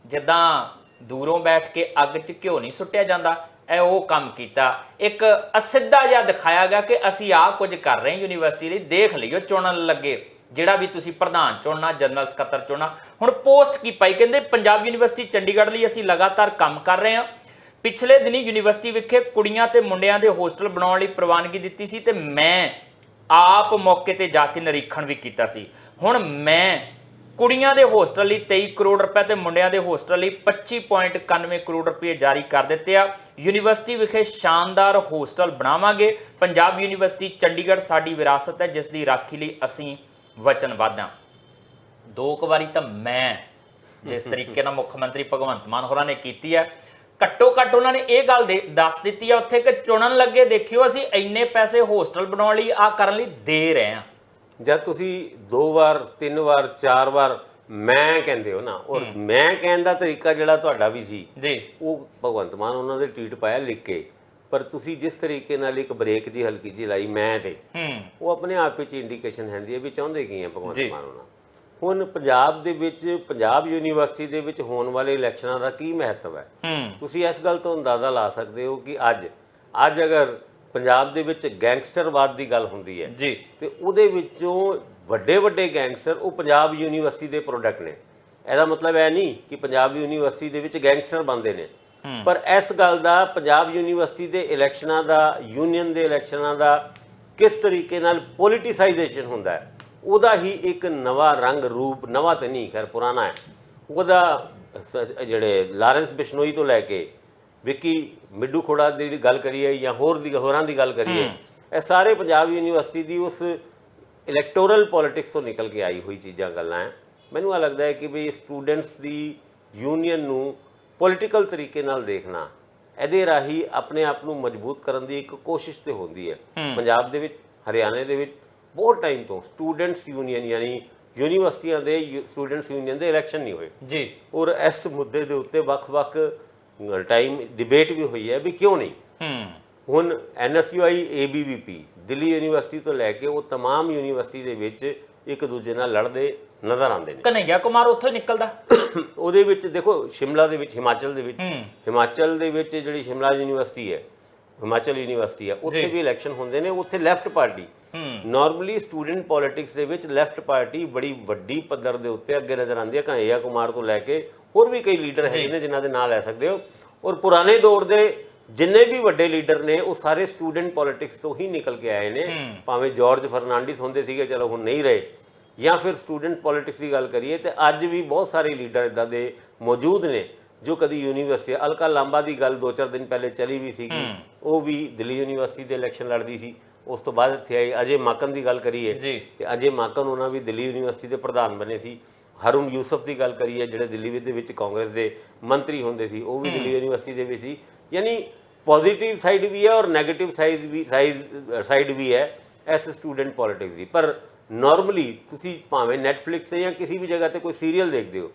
ਜਿੱਦਾਂ ਦੂਰੋਂ ਬੈਠ ਕੇ ਅੱਗ 'ਚ ਘਿਓ ਨਹੀਂ ਸੁੱਟਿਆ ਜਾਂਦਾ, ਇਹ ਉਹ ਕੰਮ ਕੀਤਾ। ਇੱਕ ਅਸਿੱਧਾ ਜਿਹਾ ਦਿਖਾਇਆ ਗਿਆ ਕਿ ਅਸੀਂ ਆਹ ਕੁਝ ਕਰ ਰਹੇ ਹਾਂ ਯੂਨੀਵਰਸਿਟੀ ਲਈ, ਦੇਖ ਲਈਓ ਚੁਣਨ ਲੱਗੇ ਜਿਹੜਾ ਵੀ ਤੁਸੀਂ ਪ੍ਰਧਾਨ ਚੁਣਨਾ, ਜਨਰਲ ਸਕੱਤਰ ਚੁਣਨਾ। ਹੁਣ ਪੋਸਟ ਕੀ ਪਾਈ, ਕਹਿੰਦੇ ਪੰਜਾਬ ਯੂਨੀਵਰਸਿਟੀ ਚੰਡੀਗੜ੍ਹ ਲਈ ਅਸੀਂ ਲਗਾਤਾਰ ਕੰਮ ਕਰ ਰਹੇ ਹਾਂ। ਪਿਛਲੇ ਦਿਨੀ ਯੂਨੀਵਰਸਿਟੀ ਵਿਖੇ ਕੁੜੀਆਂ ਤੇ ਮੁੰਡਿਆਂ ਦੇ ਹੋਸਟਲ ਬਣਾਉਣ ਲਈ ਪ੍ਰਵਾਨਗੀ ਦਿੱਤੀ ਸੀ, ਤੇ ਮੈਂ ਆਪ ਮੌਕੇ ਤੇ ਜਾ ਕੇ ਨਿਰੀਖਣ ਵੀ ਕੀਤਾ ਸੀ। ਹੁਣ ਮੈਂ ਕੁੜੀਆਂ ਦੇ ਹੋਸਟਲ ਲਈ 23 ਕਰੋੜ ਰੁਪਏ ਤੇ ਮੁੰਡਿਆਂ ਦੇ ਹੋਸਟਲ ਲਈ 25.91 ਕਰੋੜ ਰੁਪਏ ਜਾਰੀ ਕਰ ਦਿੱਤੇ ਆ। ਯੂਨੀਵਰਸਿਟੀ ਵਿਖੇ ਸ਼ਾਨਦਾਰ ਹੋਸਟਲ ਬਣਾਵਾਂਗੇ। ਪੰਜਾਬ ਯੂਨੀਵਰਸਿਟੀ ਚੰਡੀਗੜ੍ਹ ਸਾਡੀ ਵਿਰਾਸਤ ਹੈ, ਜਿਸ ਦੀ ਰਾਖੀ ਲਈ ਅਸੀਂ ਵਚਨਬੱਧ ਹਾਂ। ਦੋ ਕੁ ਵਾਰੀ ਤਾਂ ਮੈਂ ਜਿਸ ਤਰੀਕੇ ਨਾਲ ਮੁੱਖ ਮੰਤਰੀ ਭਗਵੰਤ ਮਾਨ ਹੋਰਾਂ ਨੇ ਕੀਤੀ ਹੈ, ਘੱਟੋ ਘੱਟ ਉਹਨਾਂ ਨੇ ਇਹ ਗੱਲ ਦੱਸ ਦਿੱਤੀ ਆ ਉੱਥੇ ਕਿ ਚੁਣਨ ਲੱਗੇ ਦੇਖਿਓ ਅਸੀਂ ਇੰਨੇ ਪੈਸੇ ਹੋਸਟਲ ਬਣਾਉਣ ਲਈ, ਆ ਕਰਨ ਲਈ ਦੇ ਰਹੇ ਹਾਂ।
ਜਦ ਤੁਸੀਂ 2 ਵਾਰ 3 ਵਾਰ 4 ਵਾਰ ਮੈਂ ਕਹਿੰਦੇ ਹੋ ਨਾ, ਔਰ ਮੈਂ ਕਹਿਣ ਦਾ ਤਰੀਕਾ ਜਿਹੜਾ ਤੁਹਾਡਾ ਵੀ ਸੀ
ਜੀ,
ਉਹ ਭਗਵੰਤ ਮਾਨ ਉਹਨਾਂ ਦੇ ਟਵੀਟ ਪਾਇਆ ਲਿਖ ਕੇ, ਪਰ ਤੁਸੀਂ ਜਿਸ ਤਰੀਕੇ ਨਾਲ ਇੱਕ ਬ੍ਰੇਕ ਜੀ ਹਲਕੀ ਜੀ ਲਾਈ ਮੈਂ ਤੇ, ਉਹ ਆਪਣੇ ਆਪ ਵਿੱਚ ਇੰਡੀਕੇਸ਼ਨ ਹੁੰਦੀ ਹੈ ਵੀ ਚਾਹੁੰਦੇ ਕੀ ਹੈ ਭਗਵੰਤ ਮਾਨ ਉਹਨਾਂ। ਹੁਣ ਪੰਜਾਬ ਦੇ ਵਿੱਚ, ਪੰਜਾਬ ਯੂਨੀਵਰਸਿਟੀ ਦੇ ਵਿੱਚ ਹੋਣ ਵਾਲੇ ਇਲੈਕਸ਼ਨਾਂ ਦਾ ਕੀ ਮਹੱਤਵ ਹੈ, ਤੁਸੀਂ ਇਸ ਗੱਲ ਤੋਂ ਅੰਦਾਜ਼ਾ ਲਾ ਸਕਦੇ ਹੋ ਕਿ ਅੱਜ ਅਗਰ ਪੰਜਾਬ ਦੇ ਵਿੱਚ ਗੈਂਗਸਟਰਵਾਦ ਦੀ ਗੱਲ ਹੁੰਦੀ ਹੈ
ਜੀ, ਤੇ
ਉਹਦੇ ਵਿੱਚੋਂ ਵੱਡੇ ਗੈਂਗਸਟਰ ਉਹ ਪੰਜਾਬ ਯੂਨੀਵਰਸਿਟੀ ਦੇ ਪ੍ਰੋਡਕਟ ਨੇ। ਇਹਦਾ ਮਤਲਬ ਇਹ ਨਹੀਂ ਕਿ ਪੰਜਾਬ ਯੂਨੀਵਰਸਿਟੀ ਦੇ ਵਿੱਚ ਗੈਂਗਸਟਰ ਬਣਦੇ ਨੇ, ਪਰ ਇਸ ਗੱਲ ਦਾ ਪੰਜਾਬ ਯੂਨੀਵਰਸਿਟੀ ਦੇ ਇਲੈਕਸ਼ਨਾਂ ਦਾ, ਯੂਨੀਅਨ ਦੇ ਇਲੈਕਸ਼ਨਾਂ ਦਾ ਕਿਸ ਤਰੀਕੇ ਨਾਲ ਪੋਲੀਟੀਸਾਈਜੇਸ਼ਨ ਹੁੰਦਾ ਹੈ, ਉਹਦਾ ਹੀ ਇੱਕ ਨਵਾਂ ਰੰਗ ਰੂਪ, ਨਵਾਂ ਤਾਂ ਨਹੀਂ ਖੈਰ ਪੁਰਾਣਾ ਹੈ, ਉਹਦਾ ਜਿਹੜੇ ਲਾਰੈਂਸ ਬਿਸ਼ਨੋਈ ਤੋਂ ਲੈ ਕੇ ਵਿੱਕੀ ਮਿੱਡੂ ਖੋੜਾ ਦੀ ਗੱਲ ਕਰੀਏ ਜਾਂ ਹੋਰਾਂ ਦੀ ਗੱਲ ਕਰੀਏ, ਇਹ ਸਾਰੇ ਪੰਜਾਬ ਯੂਨੀਵਰਸਿਟੀ ਦੀ ਉਸ ਇਲੈਕਟੋਰਲ ਪੋਲਿਟਿਕਸ ਤੋਂ ਨਿਕਲ ਕੇ ਆਈ ਹੋਈ ਚੀਜ਼ਾਂ ਗੱਲਾਂ ਹੈ। ਮੈਨੂੰ ਇਹ ਲੱਗਦਾ ਹੈ ਕਿ ਵੀ ਸਟੂਡੈਂਟਸ ਦੀ ਯੂਨੀਅਨ ਨੂੰ ਪੋਲੀਟੀਕਲ ਤਰੀਕੇ ਨਾਲ ਦੇਖਣਾ, ਇਹਦੇ ਰਾਹੀਂ ਆਪਣੇ ਆਪ ਨੂੰ ਮਜ਼ਬੂਤ ਕਰਨ ਦੀ ਇੱਕ ਕੋਸ਼ਿਸ਼ ਤੇ ਹੁੰਦੀ ਹੈ। ਪੰਜਾਬ ਦੇ ਵਿੱਚ, ਹਰਿਆਣੇ ਦੇ ਵਿੱਚ ਬਹੁਤ ਟਾਈਮ ਤੋਂ ਸਟੂਡੈਂਟਸ ਯੂਨੀਅਨ ਯਾਨੀ ਯੂਨੀਵਰਸਿਟੀਆਂ ਦੇ ਸਟੂਡੈਂਟਸ ਯੂਨੀਅਨ ਦੇ ਇਲੈਕਸ਼ਨ ਨਹੀਂ ਹੋਏ ਜੀ, ਔਰ ਇਸ ਮੁੱਦੇ ਦੇ ਉੱਤੇ ਵੱਖ-ਵੱਖ ਟਾਈਮ ਡਿਬੇਟ ਵੀ ਹੋਈ ਹੈ ਵੀ ਕਿਉਂ ਨਹੀਂ। ਹੁਣ NSUI, ABVP, ਦਿੱਲੀ ਯੂਨੀਵਰਸਿਟੀ ਤੋਂ ਲੈ ਕੇ ਉਹ तमाम ਯੂਨੀਵਰਸਿਟੀ ਦੇ ਵਿੱਚ ਇੱਕ ਦੂਜੇ ਨਾਲ ਲੜਦੇ ਨਜ਼ਰ ਆਉਂਦੇ ਨੇ।
ਕਨਈਆ ਕੁਮਾਰ ਉੱਥੋਂ ਨਿਕਲਦਾ।
ਉਹਦੇ ਵਿੱਚ ਦੇਖੋ ਸ਼ਿਮਲਾ ਦੇ ਵਿੱਚ, ਹਿਮਾਚਲ ਦੇ ਵਿੱਚ ਜਿਹੜੀ ਸ਼ਿਮਲਾ ਯੂਨੀਵਰਸਿਟੀ ਹੈ, ਹਿਮਾਚਲ ਯੂਨੀਵਰਸਿਟੀ ਹੈ, ਉੱਥੇ ਵੀ ਇਲੈਕਸ਼ਨ ਹੁੰਦੇ ਨੇ। ਉੱਥੇ left party, normally student politics ਦੇ ਵਿੱਚ ਲੈਫਟ ਪਾਰਟੀ ਬੜੀ ਵੱਡੀ ਪੱਧਰ ਦੇ ਉੱਤੇ ਅੱਗੇ ਨਜ਼ਰ ਆਉਂਦੀ ਹੈ। ਕਨਈਆ ਕੁਮਾਰ ਤੋਂ ਲੈ ਕੇ ਹੋਰ ਵੀ ਕਈ ਲੀਡਰ ਹੈਗੇ ਨੇ ਜਿਨ੍ਹਾਂ ਦੇ ਨਾਂ ਲੈ ਸਕਦੇ ਹੋ, ਔਰ ਪੁਰਾਣੇ ਦੌਰ ਦੇ ਜਿੰਨੇ ਵੀ ਵੱਡੇ ਲੀਡਰ ਨੇ ਉਹ ਸਾਰੇ ਸਟੂਡੈਂਟ ਪੋਲਿਟਿਕਸ ਤੋਂ ਹੀ ਨਿਕਲ ਕੇ ਆਏ ਨੇ। ਭਾਵੇਂ ਜਾਰਜ ਫਰਨਾਂਡਿਸ ਹੁੰਦੇ ਸੀਗੇ, ਚਲੋ ਹੁਣ ਨਹੀਂ ਰਹੇ, ਜਾਂ ਫਿਰ ਸਟੂਡੈਂਟ ਪੋਲਿਟਿਕਸ ਦੀ ਗੱਲ ਕਰੀਏ ਤੇ ਅੱਜ ਵੀ ਬਹੁਤ ਸਾਰੇ ਲੀਡਰ ਇੱਦਾਂ ਦੇ ਮੌਜੂਦ ਨੇ ਜੋ ਕਦੀ ਯੂਨੀਵਰਸਿਟੀ, ਅਲਕਾ ਲਾਂਬਾ ਦੀ ਗੱਲ 2-4 ਦਿਨ ਪਹਿਲੇ ਚਲੀ ਵੀ ਸੀਗੀ, ਉਹ ਵੀ ਦਿੱਲੀ ਯੂਨੀਵਰਸਿਟੀ ਦੇ ਇਲੈਕਸ਼ਨ ਲੜਦੀ ਸੀ, ਉਸ ਤੋਂ ਬਾਅਦ ਇੱਥੇ ਆਈ। ਅਜੇ ਮਾਕਨ ਦੀ ਗੱਲ ਕਰੀਏ ਤੇ ਅਜੇ ਮਾਕਨ ਉਹਨਾਂ ਵੀ ਦਿੱਲੀ ਯੂਨੀਵਰਸਿਟੀ ਦੇ ਪ੍ਰਧਾਨ ਬਣੇ ਸੀ। ਹਰੁਣ ਯੂਸਫ ਦੀ ਗੱਲ ਕਰੀਏ ਜਿਹੜੇ ਦਿੱਲੀ ਦੇ ਵਿੱਚ ਕਾਂਗਰਸ ਦੇ ਮੰਤਰੀ ਹੁੰਦੇ ਸੀ, ਉਹ ਵੀ ਦਿੱਲੀ ਯੂਨੀਵਰਸਿਟੀ ਦੇ ਵਿੱਚ ਸੀ। ਯਾਨੀ ਪੋਜ਼ਿਟਿਵ ਸਾਈਡ ਵੀ ਹੈ ਔਰ ਨੈਗੇਟਿਵ ਸਾਈਡ ਵੀ ਹੈ ਇਸ ਸਟੂਡੈਂਟ ਪੋਲਿਟਿਕਸ ਦੀ। ਪਰ ਨਾਰਮਲੀ ਤੁਸੀਂ ਭਾਵੇਂ ਨੈਟਫਲਿਕਸ ਤੇ ਜਾਂ ਕਿਸੇ ਵੀ ਜਗ੍ਹਾ ਤੇ ਕੋਈ ਸੀਰੀਅਲ ਦੇਖਦੇ ਹੋ,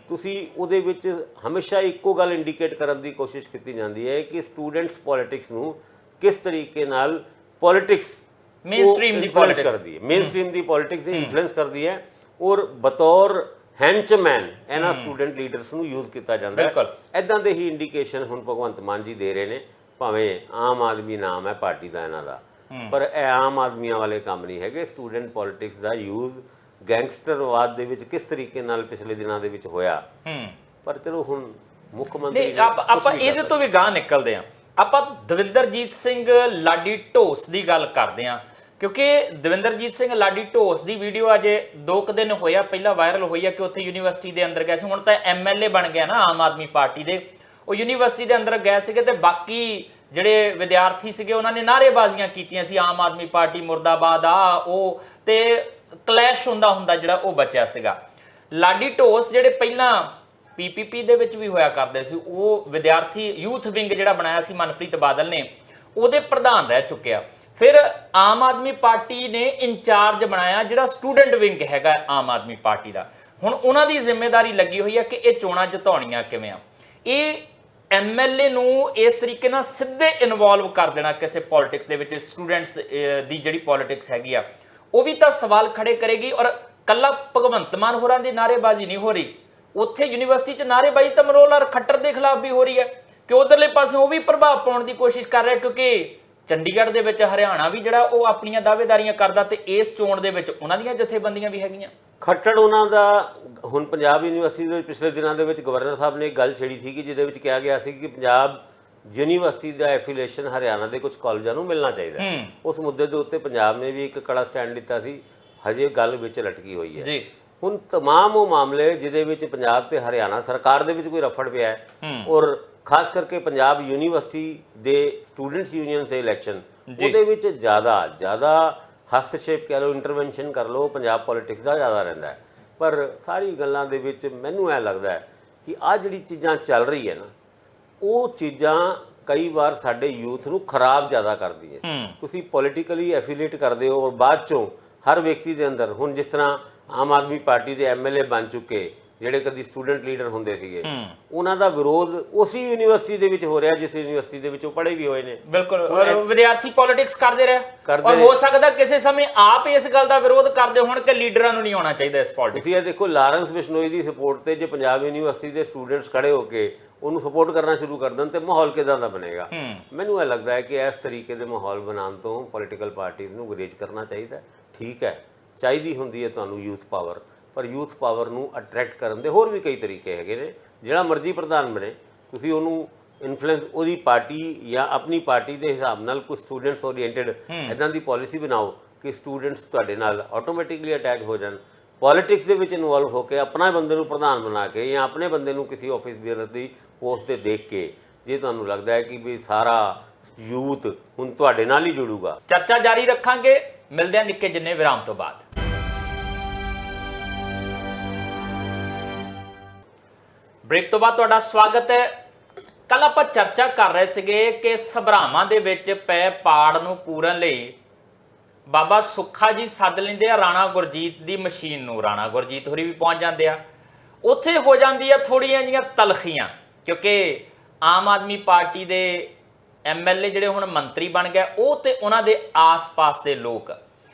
ਤੁਸੀਂ ਉਹਦੇ ਵਿੱਚ ਹਮੇਸ਼ਾ ਇੱਕੋ ਗੱਲ ਇੰਡੀਕੇਟ ਕਰਨ ਦੀ ਕੋਸ਼ਿਸ਼ ਕੀਤੀ ਜਾਂਦੀ ਹੈ ਕਿ ਸਟੂਡੈਂਟਸ ਪੋਲਿਟਿਕਸ ਨੂੰ ਕਿਸ ਤਰੀਕੇ ਨਾਲ ਪੋਲਿਟਿਕਸ
ਮੇਨਸਟ੍ਰੀਮ ਦੀ
ਪੋਲਿਟਿਕਸ ਕਰਦੀ ਹੈ, ਮੇਨਸਟ੍ਰੀਮ ਦੀ ਪੋਲਿਟਿਕਸ ਦੀ ਇਨਫਲੂਐਂਸ ਕਰਦੀ ਹੈ, ਔਰ ਬਤੌਰ ਹੈਂਚਮੈਨ ਇਹਨਾਂ ਸਟੂਡੈਂਟ ਲੀਡਰਸ ਨੂੰ ਯੂਜ਼ ਕੀਤਾ ਜਾਂਦਾ ਹੈ। ਇਦਾਂ ਦੇ ਹੀ ਇੰਡੀਕੇਸ਼ਨ ਹੁਣ ਭਗਵੰਤ ਮਾਨ ਜੀ ਦੇ ਰਹੇ ਨੇ, ਭਾਵੇਂ ਆਮ ਆਦਮੀ ਨਾਮ ਹੈ ਪਾਰਟੀ ਦਾ ਇਹਨਾਂ ਦਾ, ਪਰ ਇਹ ਆਮ ਆਦਮੀਆਂ ਵਾਲੇ ਕੰਮ ਨਹੀਂ ਹੈਗੇ। ਸਟੂਡੈਂਟ ਪੋਲਿਟਿਕਸ ਦਾ ਯੂਜ਼ ਗੈਂਗਸਟਰਵਾਦ ਦੇ ਵਿੱਚ ਕਿਸ ਤਰੀਕੇ ਨਾਲ ਪਿਛਲੇ ਦਿਨਾਂ ਦੇ ਵਿੱਚ ਹੋਇਆ, ਪਰ ਚਲੋ ਹੁਣ ਮੁੱਖ ਮੰਤਰੀ
ਆਪਾਂ ਇਹਦੇ ਤੋਂ ਵੀ ਗਾਂਹ ਨਿਕਲਦੇ ਹਾਂ। ਆਪਾਂ ਦਵਿੰਦਰਜੀਤ ਸਿੰਘ ਲਾਡੀ ਢੋਸ ਦੀ ਗੱਲ ਕਰਦੇ ਹਾਂ, ਕਿਉਂਕਿ ਦਵਿੰਦਰਜੀਤ ਸਿੰਘ ਲਾਡੀ ਢੋਸ ਦੀ ਵੀਡੀਓ ਅਜੇ 2 ਦਿਨ ਹੋਇਆ ਪਹਿਲਾਂ ਵਾਇਰਲ ਹੋਈ ਹੈ ਕਿ ਉੱਥੇ ਯੂਨੀਵਰਸਿਟੀ ਦੇ ਅੰਦਰ ਗਏ ਸੀ। ਹੁਣ ਤਾਂ MLA ਬਣ ਗਿਆ ਨਾ ਆਮ ਆਦਮੀ ਪਾਰਟੀ ਦੇ, ਉਹ ਯੂਨੀਵਰਸਿਟੀ ਦੇ ਅੰਦਰ ਗਏ ਸੀਗੇ ਤੇ ਬਾਕੀ ਜਿਹੜੇ ਵਿਦਿਆਰਥੀ ਸੀਗੇ ਉਹਨਾਂ ਨੇ ਨਾਅਰੇਬਾਜ਼ੀਆਂ ਕੀਤੀਆਂ ਸੀ, ਆਮ ਆਦਮੀ ਪਾਰਟੀ ਮੁਰਦਾਬਾਦ ਆ ਉਹ, ਤੇ ਕਲੈਸ਼ ਹੁੰਦਾ ਜਿਹੜਾ ਉਹ ਬਚਿਆ ਸੀਗਾ। ਲਾਡੀ ਢੋਸ ਜਿਹੜੇ ਪਹਿਲਾਂ PPP ਦੇ ਵਿੱਚ ਵੀ ਹੋਇਆ ਕਰਦੇ ਸੀ, ਉਹ ਵਿਦਿਆਰਥੀ ਯੂਥ ਵਿੰਗ ਜਿਹੜਾ ਬਣਾਇਆ ਸੀ ਮਨਪ੍ਰੀਤ ਬਾਦਲ ਨੇ, ਉਹਦੇ ਪ੍ਰਧਾਨ ਰਹਿ ਚੁੱਕਿਆ। ਫਿਰ ਆਮ ਆਦਮੀ ਪਾਰਟੀ ਨੇ ਇੰਚਾਰਜ ਬਣਾਇਆ ਜਿਹੜਾ ਸਟੂਡੈਂਟ ਵਿੰਗ ਹੈਗਾ ਆਮ ਆਦਮੀ ਪਾਰਟੀ ਦਾ। ਹੁਣ ਉਹਨਾਂ ਦੀ ਜ਼ਿੰਮੇਵਾਰੀ ਲੱਗੀ ਹੋਈ ਹੈ ਕਿ ਇਹ ਚੋਣਾਂ ਜਿਤਾਉਣੀਆਂ ਕਿਵੇਂ ਆ। ਇਹ MLA ਨੂੰ ਇਸ ਤਰੀਕੇ ਨਾਲ ਸਿੱਧੇ ਇਨਵੋਲਵ ਕਰ ਦੇਣਾ ਕਿਸੇ ਪੋਲਿਟਿਕਸ ਦੇ ਵਿੱਚ, ਸਟੂਡੈਂਟਸ ਦੀ ਜਿਹੜੀ ਪੋਲਿਟਿਕਸ ਹੈਗੀ ਆ ਉਹ ਵੀ ਤਾਂ ਸਵਾਲ ਖੜੇ ਕਰੇਗੀ। ਔਰ ਕੱਲਾ ਭਗਵੰਤ ਮਾਨ ਹੋਰਾਂ ਦੀ ਨਾਅਰੇਬਾਜ਼ੀ ਨਹੀਂ ਹੋ ਰਹੀ, ਉੱਥੇ ਯੂਨੀਵਰਸਿਟੀ 'ਚ ਨਾਅਰੇਬਾਜ਼ੀ ਤਾਂ ਮਨੋਹਰ ਲਾਲ ਖੱਟਰ ਦੇ ਖਿਲਾਫ ਵੀ ਹੋ ਰਹੀ ਹੈ ਕਿ ਉਧਰਲੇ ਪਾਸੇ ਉਹ ਵੀ ਪ੍ਰਭਾਵ ਪਾਉਣ ਦੀ ਕੋਸ਼ਿਸ਼ ਕਰ ਰਿਹਾ, ਕਿਉਂਕਿ ਚੰਡੀਗੜ੍ਹ ਦੇ ਵਿੱਚ ਹਰਿਆਣਾ ਵੀ ਜਿਹੜਾ ਉਹ ਆਪਣੀਆਂ ਦਾਅਵੇਦਾਰੀਆਂ ਕਰਦਾ ਤੇ ਇਸ ਚੋਣ ਦੇ ਵਿੱਚ ਉਹਨਾਂ ਦੀਆਂ ਜਥੇਬੰਦੀਆਂ ਵੀ ਹੈਗੀਆਂ।
ਖੱਟੜ ਉਹਨਾਂ ਦਾ ਹੁਣ ਪੰਜਾਬ ਯੂਨੀਵਰਸਿਟੀ ਦੇ ਪਿਛਲੇ ਦਿਨਾਂ ਦੇ ਵਿੱਚ ਗਵਰਨਰ ਸਾਹਿਬ ਨੇ ਇੱਕ ਗੱਲ ਛੇੜੀ ਸੀ ਕਿ ਜਿਹਦੇ ਵਿੱਚ ਕਿਹਾ ਗਿਆ ਸੀ ਕਿ ਪੰਜਾਬ ਯੂਨੀਵਰਸਿਟੀ ਦਾ ਐਫੀਲੀਏਸ਼ਨ ਹਰਿਆਣਾ ਦੇ ਕੁਝ ਕਾਲਜਾਂ ਨੂੰ ਮਿਲਣਾ ਚਾਹੀਦਾ। ਉਸ ਮੁੱਦੇ ਦੇ ਉੱਤੇ ਪੰਜਾਬ ਨੇ ਵੀ ਇੱਕ ਕੜਾ ਸਟੈਂਡ ਲਿੱਤਾ ਸੀ, ਹਜੇ ਗੱਲ ਵਿੱਚ ਲਟਕੀ ਹੋਈ ਹੈ ਜੀ। ਹੁਣ तमाम ਉਹ ਮਾਮਲੇ ਜਿਹਦੇ ਵਿੱਚ ਪੰਜਾਬ ਤੇ ਹਰਿਆਣਾ ਸਰਕਾਰ ਦੇ ਵਿੱਚ ਕੋਈ ਰਫੜ ਪਿਆ ਹੈ, ਔਰ ਖਾਸ ਕਰਕੇ ਪੰਜਾਬ ਯੂਨੀਵਰਸਿਟੀ ਦੇ ਸਟੂਡੈਂਟਸ ਯੂਨੀਅਨ ਦੇ ਇਲੈਕਸ਼ਨ, ਉਹਦੇ ਵਿੱਚ ਜ਼ਿਆਦਾ ਹਸਤक्षेप ਕਹਿ ਲਓ, ਇੰਟਰਵੈਂਸ਼ਨ ਕਰ ਲਓ, ਪੰਜਾਬ ਪੋਲਿਟਿਕਸ ਦਾ ਜ਼ਿਆਦਾ ਰਹਿੰਦਾ ਹੈ। ਪਰ ਸਾਰੀ ਗੱਲਾਂ ਦੇ ਵਿੱਚ ਮੈਨੂੰ ਇਹ ਲੱਗਦਾ ਹੈ ਕਿ ਆਹ ਜਿਹੜੀ ਚੀਜ਼ਾਂ ਚੱਲ ਰਹੀ ਹੈ ਨਾ, ਉਹ ਚੀਜ਼ਾਂ ਕਈ ਵਾਰ ਸਾਡੇ ਯੂਥ ਨੂੰ ਖਰਾਬ ਜ਼ਿਆਦਾ ਕਰਦੀਆਂ। ਤੁਸੀਂ ਪੋਲੀਟੀਕਲੀ ਐਫੀਲੀਏਟ ਕਰਦੇ ਹੋ ਔਰ ਬਾਅਦ ਚੋਂ ਹਰ ਵਿਅਕਤੀ ਦੇ ਅੰਦਰ, ਹੁਣ ਜਿਸ ਤਰ੍ਹਾਂ ਆਮ ਆਦਮੀ ਪਾਰਟੀ ਦੇ MLA ਬਣ ਚੁੱਕੇ ਜਿਹੜੇ ਕਦੀ ਸਟੂਡੈਂਟ ਲੀਡਰ ਹੁੰਦੇ ਸੀਗੇ, ਉਹਨਾਂ ਦਾ ਵਿਰੋਧ ਉਸੇ ਯੂਨੀਵਰਸਿਟੀ ਦੇ ਵਿੱਚ ਹੋ ਰਿਹਾ ਜਿਸ ਯੂਨੀਵਰਸਿਟੀ ਦੇ ਵਿੱਚ ਉਹ ਪੜ੍ਹੇ ਵੀ ਹੋਏ ਨੇ।
ਬਿਲਕੁਲ, ਵਿਦਿਆਰਥੀ ਪੋਲਿਟਿਕਸ ਕਰਦੇ ਰਹੇ ਔਰ ਹੋ ਸਕਦਾ ਕਿਸੇ ਸਮੇਂ ਆਪ ਇਸ ਗੱਲ ਦਾ ਵਿਰੋਧ ਕਰਦੇ ਹੋਣ ਕਿ ਲੀਡਰਾਂ ਨੂੰ ਨਹੀਂ ਆਉਣਾ ਚਾਹੀਦਾ ਇਸ ਪੋਲਿਟਿਕਸ।
ਤੁਸੀਂ ਇਹ ਦੇਖੋ, ਲਾਰੈਂਸ ਬਿਸ਼ਨੋਈ ਦੀ ਸਪੋਰਟ ਤੇ ਜੇ ਪੰਜਾਬ ਯੂਨੀਵਰਸਿਟੀ ਦੇ ਸਟੂਡੈਂਟਸ ਖੜੇ ਹੋ ਕੇ ਉਹਨੂੰ ਸਪੋਰਟ ਕਰਨਾ ਸ਼ੁਰੂ ਕਰ ਦੇਣ ਤੇ ਮਾਹੌਲ ਕਿਦਾਂ ਦਾ ਬਣੇਗਾ। ਮੈਨੂੰ ਇਹ ਲੱਗਦਾ ਹੈ ਕਿ ਇਸ ਤਰੀਕੇ ਦੇ ਮਾਹੌਲ ਬਣਾਉਣ ਤੋਂ ਪੋਲੀਟੀਕਲ ਪਾਰਟੀਜ਼ ਨੂੰ ਗੁਰੇਜ਼ ਕਰਨਾ ਚਾਹੀਦਾ। ਠੀਕ ਹੈ, ਚਾਹੀਦੀ ਹੁੰਦੀ ਹੈ ਤੁਹਾਨੂੰ ਯੂਥ ਪਾਵਰ, ਪਰ ਯੂਥ ਪਾਵਰ ਨੂੰ ਅਟਰੈਕਟ ਕਰਨ ਦੇ ਹੋਰ ਵੀ ਕਈ ਤਰੀਕੇ ਹੈਗੇ ਨੇ। ਜਿਹੜਾ ਮਰਜ਼ੀ ਪ੍ਰਧਾਨ ਬਣੇ, ਤੁਸੀਂ ਉਹਨੂੰ ਇਨਫਲੂਐਂਸ ਉਹਦੀ ਪਾਰਟੀ ਜਾਂ ਆਪਣੀ ਪਾਰਟੀ ਦੇ ਹਿਸਾਬ ਨਾਲ ਕੁਝ ਸਟੂਡੈਂਟਸ ਓਰੀਐਂਟਡ ਇੱਦਾਂ ਦੀ ਪਾਲਿਸੀ ਬਣਾਓ ਕਿ ਸਟੂਡੈਂਟਸ ਤੁਹਾਡੇ ਨਾਲ ਆਟੋਮੈਟਿਕਲੀ ਅਟੈਚ ਹੋ ਜਾਣ। ਪੋਲਿਟਿਕਸ ਦੇ ਵਿੱਚ ਇਨਵੋਲਵ ਹੋ ਕੇ ਆਪਣਾ ਬੰਦੇ ਨੂੰ ਪ੍ਰਧਾਨ ਬਣਾ ਕੇ ਜਾਂ ਆਪਣੇ ਬੰਦੇ ਨੂੰ ਕਿਸੇ ਆਫਿਸ ਦੀ ਪੋਸਟ ਤੇ ਦੇਖ ਕੇ, ਜੇ ਤੁਹਾਨੂੰ ਲੱਗਦਾ ਹੈ ਕਿ ਵੀ ਸਾਰਾ ਯੂਥ ਹੁਣ ਤੁਹਾਡੇ ਨਾਲ ਹੀ ਜੁੜੂਗਾ।
ਚਰਚਾ ਜਾਰੀ ਰੱਖਾਂਗੇ, ਮਿਲਦੇ ਹਾਂ ਨਿੱਕੇ ਜਿੰਨੇ ਵਿਰਾਮ ਤੋਂ ਬਾਅਦ। ਬ੍ਰੇਕ ਤੋਂ ਬਾਅਦ ਤੁਹਾਡਾ ਸਵਾਗਤ ਹੈ। ਕੱਲ ਆਪਾਂ ਚਰਚਾ ਕਰ ਰਹੇ ਸੀਗੇ ਕਿ ਸਭਰਾਵਾਂ ਦੇ ਵਿੱਚ ਪੈ ਪਾੜ ਨੂੰ ਪੂਰਨ ਲਈ ਬਾਬਾ ਸੁੱਖਾ ਜੀ ਸੱਦ ਲੈਂਦੇ ਆ ਰਾਣਾ ਗੁਰਜੀਤ ਦੀ ਮਸ਼ੀਨ ਨੂੰ। ਰਾਣਾ ਗੁਰਜੀਤ ਹੋਰੀ ਵੀ ਪਹੁੰਚ ਜਾਂਦੇ ਆ, ਉੱਥੇ ਹੋ ਜਾਂਦੀ ਆ ਥੋੜੀਆਂ ਜੀਆਂ ਤਲਖੀਆਂ, ਕਿਉਂਕਿ ਆਮ ਆਦਮੀ ਪਾਰਟੀ ਦੇ MLA ਜਿਹੜੇ ਹੁਣ ਮੰਤਰੀ ਬਣ ਗਏ, ਉਹ ਤੇ ਉਹਨਾਂ ਦੇ ਆਸ-ਪਾਸ ਦੇ ਲੋਕ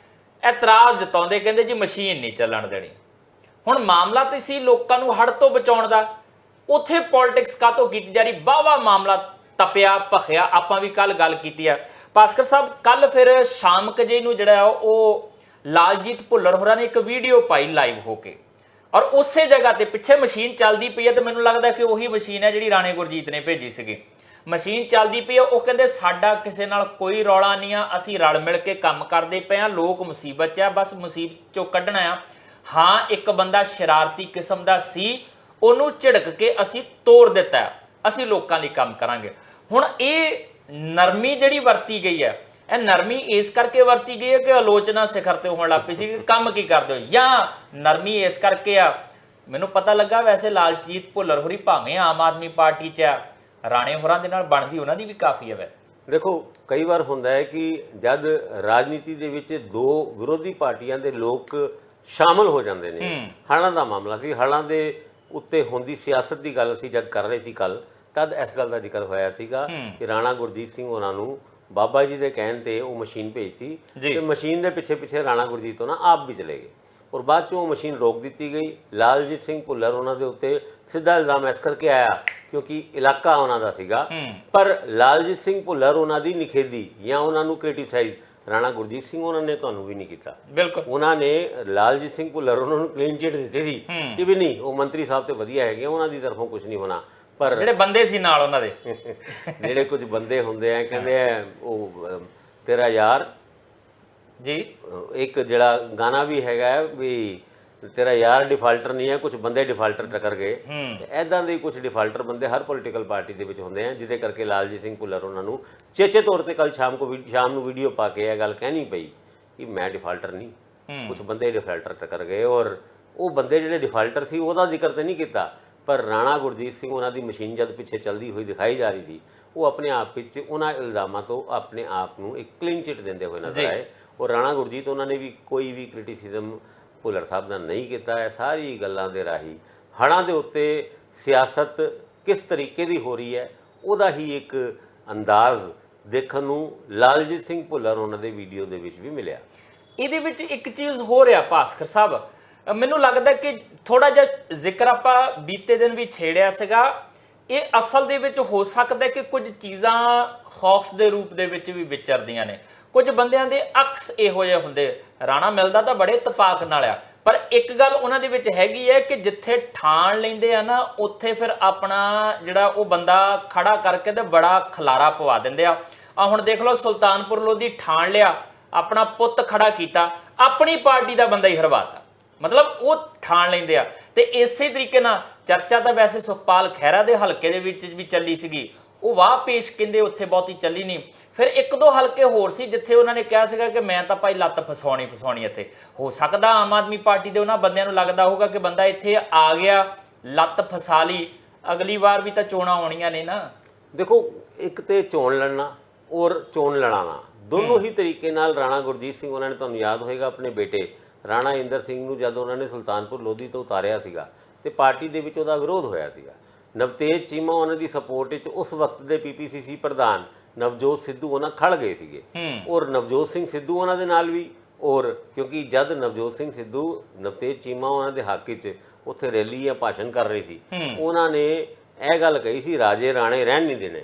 ਇਤਰਾਜ਼ ਜਤਾਉਂਦੇ, ਕਹਿੰਦੇ ਜੀ ਮਸ਼ੀਨ ਨਹੀਂ ਚੱਲਣ ਦੇਣੀ। ਹੁਣ ਮਾਮਲਾ ਤੇ ਸੀ ਲੋਕਾਂ ਨੂੰ ਹੜ੍ਹ ਤੋਂ ਬਚਾਉਣ ਦਾ, ਉੱਥੇ ਪੋਲਿਟਿਕਸ ਕਾਹਤੋਂ ਕੀਤੀ ਜਾ ਰਹੀ। ਵਾਹਵਾ ਮਾਮਲਾ ਤਪਿਆ ਭਖਿਆ। ਆਪਾਂ ਵੀ ਕੱਲ ਗੱਲ ਕੀਤੀ ਆ ਭਾਸਕਰ ਸਾਹਿਬ, ਕੱਲ ਫਿਰ ਸ਼ਾਮ ਕੁ ਨੂੰ ਜਿਹੜਾ ਉਹ ਲਾਲਜੀਤ ਭੁੱਲਰ ਹੋਰਾਂ ਨੇ ਇੱਕ ਵੀਡੀਓ ਪਾਈ ਲਾਈਵ ਹੋ ਕੇ, ਔਰ ਉਸੇ ਜਗ੍ਹਾ ਤੇ ਪਿੱਛੇ ਮਸ਼ੀਨ ਚੱਲਦੀ ਪਈ ਹੈ ਤੇ ਮੈਨੂੰ ਲੱਗਦਾ ਕਿ ਉਹੀ ਮਸ਼ੀਨ ਹੈ ਜਿਹੜੀ ਰਾਣੇ ਗੁਰਜੀਤ ਨੇ ਭੇਜੀ ਸੀਗੀ। ਮਸ਼ੀਨ ਚੱਲਦੀ ਪਈ ਆ, ਉਹ ਕਹਿੰਦੇ ਸਾਡਾ ਕਿਸੇ ਨਾਲ ਕੋਈ ਰੌਲਾ ਨਹੀਂ ਆ, ਅਸੀਂ ਰਲ ਮਿਲ ਕੇ ਕੰਮ ਕਰਦੇ ਪਏ ਆ, ਲੋਕ ਮੁਸੀਬਤ 'ਚ ਆ, ਬਸ ਮੁਸੀਬਤ 'ਚੋਂ ਕੱਢਣਾ ਆ। ਹਾਂ, ਇੱਕ ਬੰਦਾ ਸ਼ਰਾਰਤੀ ਕਿਸਮ ਦਾ ਸੀ, ਉਹਨੂੰ ਝਿੜਕ ਕੇ ਅਸੀਂ ਤੋੜ ਦਿੱਤਾ, ਅਸੀਂ ਲੋਕਾਂ ਲਈ ਕੰਮ ਕਰਾਂਗੇ। ਹੁਣ ਇਹ ਨਰਮੀ ਜਿਹੜੀ ਵਰਤੀ ਗਈ ਹੈ, ਇਹ ਨਰਮੀ ਇਸ ਕਰਕੇ ਵਰਤੀ ਗਈ ਹੈ ਕਿ ਆਲੋਚਨਾ ਸਿਖਰ ਤੇ ਹੋਣ ਲੱਗ ਪਈ ਸੀ ਕਿ ਕੰਮ ਕੀ ਕਰਦੇ ਹੋ, ਜਾਂ ਨਰਮੀ ਇਸ ਕਰਕੇ ਆ। ਮੈਨੂੰ ਪਤਾ ਲੱਗਾ ਵੈਸੇ ਲਾਲਜੀਤ ਭੁੱਲਰ ਹੋਰੀ ਭਾਵੇਂ ਆਮ ਆਦਮੀ ਪਾਰਟੀ 'ਚ ਆ, ਰਾਣੇ ਹੋਰਾਂ ਦੇ ਨਾਲ ਬਣਦੀ ਉਹਨਾਂ ਦੀ ਵੀ ਕਾਫੀ ਹੈ ਵੈਸੇ।
ਦੇਖੋ ਕਈ ਵਾਰ ਹੁੰਦਾ ਹੈ ਕਿ ਜਦ ਰਾਜਨੀਤੀ ਦੇ ਵਿੱਚ ਦੋ ਵਿਰੋਧੀ ਪਾਰਟੀਆਂ ਦੇ ਲੋਕ ਸ਼ਾਮਲ ਹੋ ਜਾਂਦੇ ਨੇ, ਹੜ੍ਹਾਂ ਦਾ ਮਾਮਲਾ ਸੀ, ਹੜ੍ਹਾਂ ਦੇ ਉੱਤੇ ਹੁੰਦੀ ਸਿਆਸਤ ਦੀ ਗੱਲ ਅਸੀਂ ਜਦ ਕਰ ਰਹੇ ਸੀ ਕੱਲ, ਤਦ ਇਸ ਗੱਲ ਦਾ ਜ਼ਿਕਰ ਹੋਇਆ ਸੀਗਾ ਕਿ ਰਾਣਾ ਗੁਰਜੀਤ ਸਿੰਘ ਉਹਨਾਂ ਨੂੰ ਬਾਬਾ ਜੀ ਦੇ ਕਹਿਣ ਤੇ ਉਹ ਮਸ਼ੀਨ ਭੇਜਤੀ ਤੇ ਮਸ਼ੀਨ ਦੇ ਪਿੱਛੇ ਪਿੱਛੇ ਰਾਣਾ ਗੁਰਜੀਤ ਉਹਨਾਂ ਆਪ ਵੀ ਚਲੇ ਗਏ ਔਰ ਬਾਅਦ ਚੋਂ ਉਹ ਮਸ਼ੀਨ ਰੋਕ ਦਿੱਤੀ ਗਈ। ਲਾਲਜੀਤ ਸਿੰਘ ਭੁੱਲਰ ਉਹਨਾਂ ਦੇ ਉੱਤੇ ਸਿੱਧਾ ਇਲਜ਼ਾਮ ਇਸ ਕਰਕੇ ਆਇਆ ਕਿਉਂਕਿ ਇਲਾਕਾ ਉਹਨਾਂ ਦਾ ਸੀਗਾ, ਪਰ ਲਾਲਜੀਤ ਸਿੰਘ ਭੁੱਲਰ ਉਹਨਾਂ ਦੀ ਨਿਖੇਧੀ ਜਾਂ ਉਹਨਾਂ ਨੂੰ ਕ੍ਰਿਟੀਸਾਈਜ਼ ਰਾਣਾ ਗੁਰਜੀਤ ਸਿੰਘ ਉਹਨਾਂ ਨੇ ਤੁਹਾਨੂੰ ਵੀ ਨਹੀਂ ਕੀਤਾ।
ਬਿਲਕੁਲ
ਉਹਨਾਂ ਨੇ ਲਾਲਜੀਤ ਸਿੰਘ ਭੁੱਲਰ ਉਹਨਾਂ ਨੂੰ ਕਲੀਨ ਚਿੱਟ ਦਿੱਤੀ ਸੀ ਕਿ ਵੀ ਨਹੀਂ ਉਹ ਮੰਤਰੀ ਸਾਹਿਬ ਤੇ ਵਧੀਆ ਹੈਗੇ, ਉਹਨਾਂ ਦੀ ਤਰਫੋਂ ਕੁਝ ਨਹੀਂ ਹੋਣਾ। ਪਰ
ਜਿਹੜੇ ਬੰਦੇ ਸੀ ਨਾਲ ਉਹਨਾਂ ਦੇ
ਜਿਹੜੇ ਕੁਝ ਬੰਦੇ ਹੁੰਦੇ ਆ ਕਹਿੰਦੇ ਆ ਉਹ ਤੇਰਾ ਯਾਰ
ਜੀ,
ਇੱਕ ਜਿਹੜਾ ਗਾਣਾ ਵੀ ਹੈਗਾ ਵੀ ਤੇਰਾ ਯਾਰ ਡਿਫਾਲਟਰ ਨਹੀਂ ਹੈ, ਕੁਝ ਬੰਦੇ ਡਿਫਾਲਟਰ ਟੱਕਰ ਗਏ। ਐਦਾਂ ਦੇ ਕੁਝ ਡਿਫਾਲਟਰ ਬੰਦੇ ਹਰ ਪੋਲੀਟੀਕਲ ਪਾਰਟੀ ਦੇ ਵਿੱਚ ਹੁੰਦੇ ਆ, ਜਿਹਦੇ ਕਰਕੇ ਲਾਲਜੀਤ ਸਿੰਘ ਭੁੱਲਰ ਉਹਨਾਂ ਨੂੰ ਚੇਚੇ ਤੌਰ ਤੇ ਕੱਲ ਸ਼ਾਮ ਨੂੰ ਵੀਡੀਓ ਪਾ ਕੇ ਇਹ ਗੱਲ ਕਹਿਣੀ ਪਈ ਕਿ ਮੈਂ ਡਿਫਾਲਟਰ ਨਹੀਂ, ਕੁਝ ਬੰਦੇ ਡਿਫਾਲਟਰ ਟੱਕਰ ਗਏ। ਔਰ ਉਹ ਬੰਦੇ ਜਿਹੜੇ ਡਿਫਾਲਟਰ ਸੀ ਉਹਦਾ ਜ਼ਿਕਰ ਤਾਂ ਨਹੀਂ ਕੀਤਾ, ਪਰ ਰਾਣਾ ਗੁਰਜੀਤ ਸਿੰਘ ਉਹਨਾਂ ਦੀ ਮਸ਼ੀਨ ਜਦ ਪਿੱਛੇ ਚੱਲਦੀ ਹੋਈ ਦਿਖਾਈ ਜਾ ਰਹੀ ਸੀ, ਉਹ ਆਪਣੇ ਆਪ ਵਿੱਚ ਉਹਨਾਂ ਇਲਜ਼ਾਮਾਂ ਤੋਂ ਆਪਣੇ ਆਪ ਨੂੰ ਇੱਕ ਕਲੀਨ ਚਿੱਟ ਦਿੰਦੇ ਹੋਏ ਨਜ਼ਰ ਆਏ। ਔਰ ਰਾਣਾ ਗੁਰਜੀਤ ਉਹਨਾਂ ਨੇ ਵੀ ਕੋਈ ਵੀ ਕ੍ਰਿਟਿਸਿਜ਼ਮ ਭੁੱਲਰ ਸਾਹਿਬ ਦਾ ਨਹੀਂ ਕੀਤਾ ਹੈ। ਸਾਰੀ ਗੱਲਾਂ ਦੇ ਰਾਹੀਂ ਹੜ੍ਹਾਂ ਦੇ ਉੱਤੇ ਸਿਆਸਤ ਕਿਸ ਤਰੀਕੇ ਦੀ ਹੋ ਰਹੀ ਹੈ ਉਹਦਾ ਹੀ ਇੱਕ ਅੰਦਾਜ਼ ਦੇਖਣ ਨੂੰ ਲਾਲਜੀਤ ਸਿੰਘ ਭੁੱਲਰ ਉਹਨਾਂ ਦੇ ਵੀਡੀਓ ਦੇ ਵਿੱਚ ਵੀ ਮਿਲਿਆ।
ਇਹਦੇ ਵਿੱਚ ਇੱਕ ਚੀਜ਼ ਹੋ ਰਿਹਾ ਭਾਸਕਰ ਸਾਹਿਬ, ਮੈਨੂੰ ਲੱਗਦਾ ਕਿ ਥੋੜਾ ਜਿਹਾ ਜ਼ਿਕਰ ਆਪਾਂ ਬੀਤੇ ਦਿਨ ਵੀ ਛੇੜਿਆ ਸੀਗਾ, ਇਹ ਅਸਲ ਦੇ ਵਿੱਚ ਹੋ ਸਕਦਾ ਕਿ ਕੁਝ ਚੀਜ਼ਾਂ ਖੌਫ ਦੇ ਰੂਪ ਦੇ ਵਿੱਚ ਵੀ ਵਿਚਰਦੀਆਂ ਨੇ। ਕੁਝ ਬੰਦਿਆਂ ਦੇ ਅਕਸ ਇਹੋ ਜਿਹੇ ਹੁੰਦੇ, ਰਾਣਾ ਮਿਲਦਾ ਤਾਂ ਬੜੇ ਇਤਫਾਕ ਨਾਲ ਆ, ਪਰ ਇੱਕ ਗੱਲ ਉਹਨਾਂ ਦੇ ਵਿੱਚ ਹੈਗੀ ਹੈ ਕਿ ਜਿੱਥੇ ਠਾਣ ਲੈਂਦੇ ਆ ਨਾ ਉੱਥੇ ਫਿਰ ਆਪਣਾ ਜਿਹੜਾ ਉਹ ਬੰਦਾ ਖੜਾ ਕਰਕੇ ਤੇ ਬੜਾ ਖਲਾਰਾ ਪਵਾ ਦਿੰਦੇ ਆ। ਹੁਣ ਦੇਖ ਲਓ ਸੁਲਤਾਨਪੁਰ ਲੋਧੀ ਠਾਣ ਲਿਆ, ਆਪਣਾ ਪੁੱਤ ਖੜਾ ਕੀਤਾ, ਆਪਣੀ ਪਾਰਟੀ ਦਾ ਬੰਦਾ ਹੀ ਹਰਵਾਤਾ, ਮਤਲਬ ਉਹ ਠਾਣ ਲੈਂਦੇ ਆ। ਤੇ ਇਸੇ ਤਰੀਕੇ ਨਾਲ ਚਰਚਾ ਤਾਂ ਵੈਸੇ ਸੁਖਪਾਲ ਖਹਿਰਾ ਦੇ ਹਲਕੇ ਦੇ ਵਿੱਚ ਵੀ ਚੱਲੀ ਸੀਗੀ, ਉਹ ਵਾਹ ਪੇਸ਼ ਕਹਿੰਦੇ ਉੱਥੇ ਬਹੁਤੀ ਚੱਲੀ ਨਹੀਂ। ਫਿਰ ਇੱਕ ਦੋ ਹਲਕੇ ਹੋਰ ਸੀ ਜਿੱਥੇ ਉਹਨਾਂ ਨੇ ਕਿਹਾ ਸੀਗਾ ਕਿ ਮੈਂ ਤਾਂ ਭਾਈ ਲੱਤ ਫਸਾਉਣੀ ਇੱਥੇ। ਹੋ ਸਕਦਾ ਆਮ ਆਦਮੀ ਪਾਰਟੀ ਦੇ ਉਹਨਾਂ ਬੰਦਿਆਂ ਨੂੰ ਲੱਗਦਾ ਹੋਊਗਾ ਕਿ ਬੰਦਾ ਇੱਥੇ ਆ ਗਿਆ, ਲੱਤ ਫਸਾ ਲਈ, ਅਗਲੀ ਵਾਰ ਵੀ ਤਾਂ ਚੋਣਾਂ ਆਉਣੀਆਂ ਨੇ ਨਾ।
ਦੇਖੋ ਇੱਕ ਤੇ ਚੋਣ ਲੜਨਾ ਔਰ ਚੋਣ ਲੜਾਉਣਾ ਦੋਨੋਂ ਹੀ ਤਰੀਕੇ ਨਾਲ ਰਾਣਾ ਗੁਰਜੀਤ ਸਿੰਘ ਉਹਨਾਂ ਨੇ, ਤੁਹਾਨੂੰ ਯਾਦ ਹੋਏਗਾ ਆਪਣੇ ਬੇਟੇ ਰਾਣਾ ਇੰਦਰ ਸਿੰਘ ਨੂੰ ਜਦ ਉਹਨਾਂ ਨੇ ਸੁਲਤਾਨਪੁਰ ਲੋਧੀ ਤੋਂ ਉਤਾਰਿਆ ਸੀਗਾ ਤੇ ਪਾਰਟੀ ਦੇ ਵਿੱਚ ਉਹਦਾ ਵਿਰੋਧ ਹੋਇਆ ਸੀਗਾ। ਨਵਤੇਜ ਚੀਮਾ ਉਹਨਾਂ ਦੀ ਸਪੋਰਟ ਵਿੱਚ ਉਸ ਵਕਤ ਦੇ ਪੀਪੀਸੀਸੀ ਪ੍ਰਧਾਨ ਨਵਜੋਤ ਸਿੱਧੂ ਉਹਨਾਂ ਖੜ ਗਏ ਸੀਗੇ ਔਰ ਨਵਜੋਤ ਸਿੰਘ ਸਿੱਧੂ ਉਹਨਾਂ ਦੇ ਨਾਲ ਵੀ। ਔਰ ਕਿਉਂਕਿ ਜਦ ਨਵਜੋਤ ਸਿੰਘ ਸਿੱਧੂ ਨਵਤੇਜ ਚੀਮਾ ਉਹਨਾਂ ਦੇ ਹੱਕ 'ਚ ਉੱਥੇ ਰੈਲੀ ਜਾਂ ਭਾਸ਼ਣ ਕਰ ਰਹੀ ਸੀ, ਉਹਨਾਂ ਨੇ ਇਹ ਗੱਲ ਕਹੀ ਸੀ ਰਾਜੇ ਰਾਣੇ ਰਹਿਣ ਨਹੀਂ ਦੇਣੇ।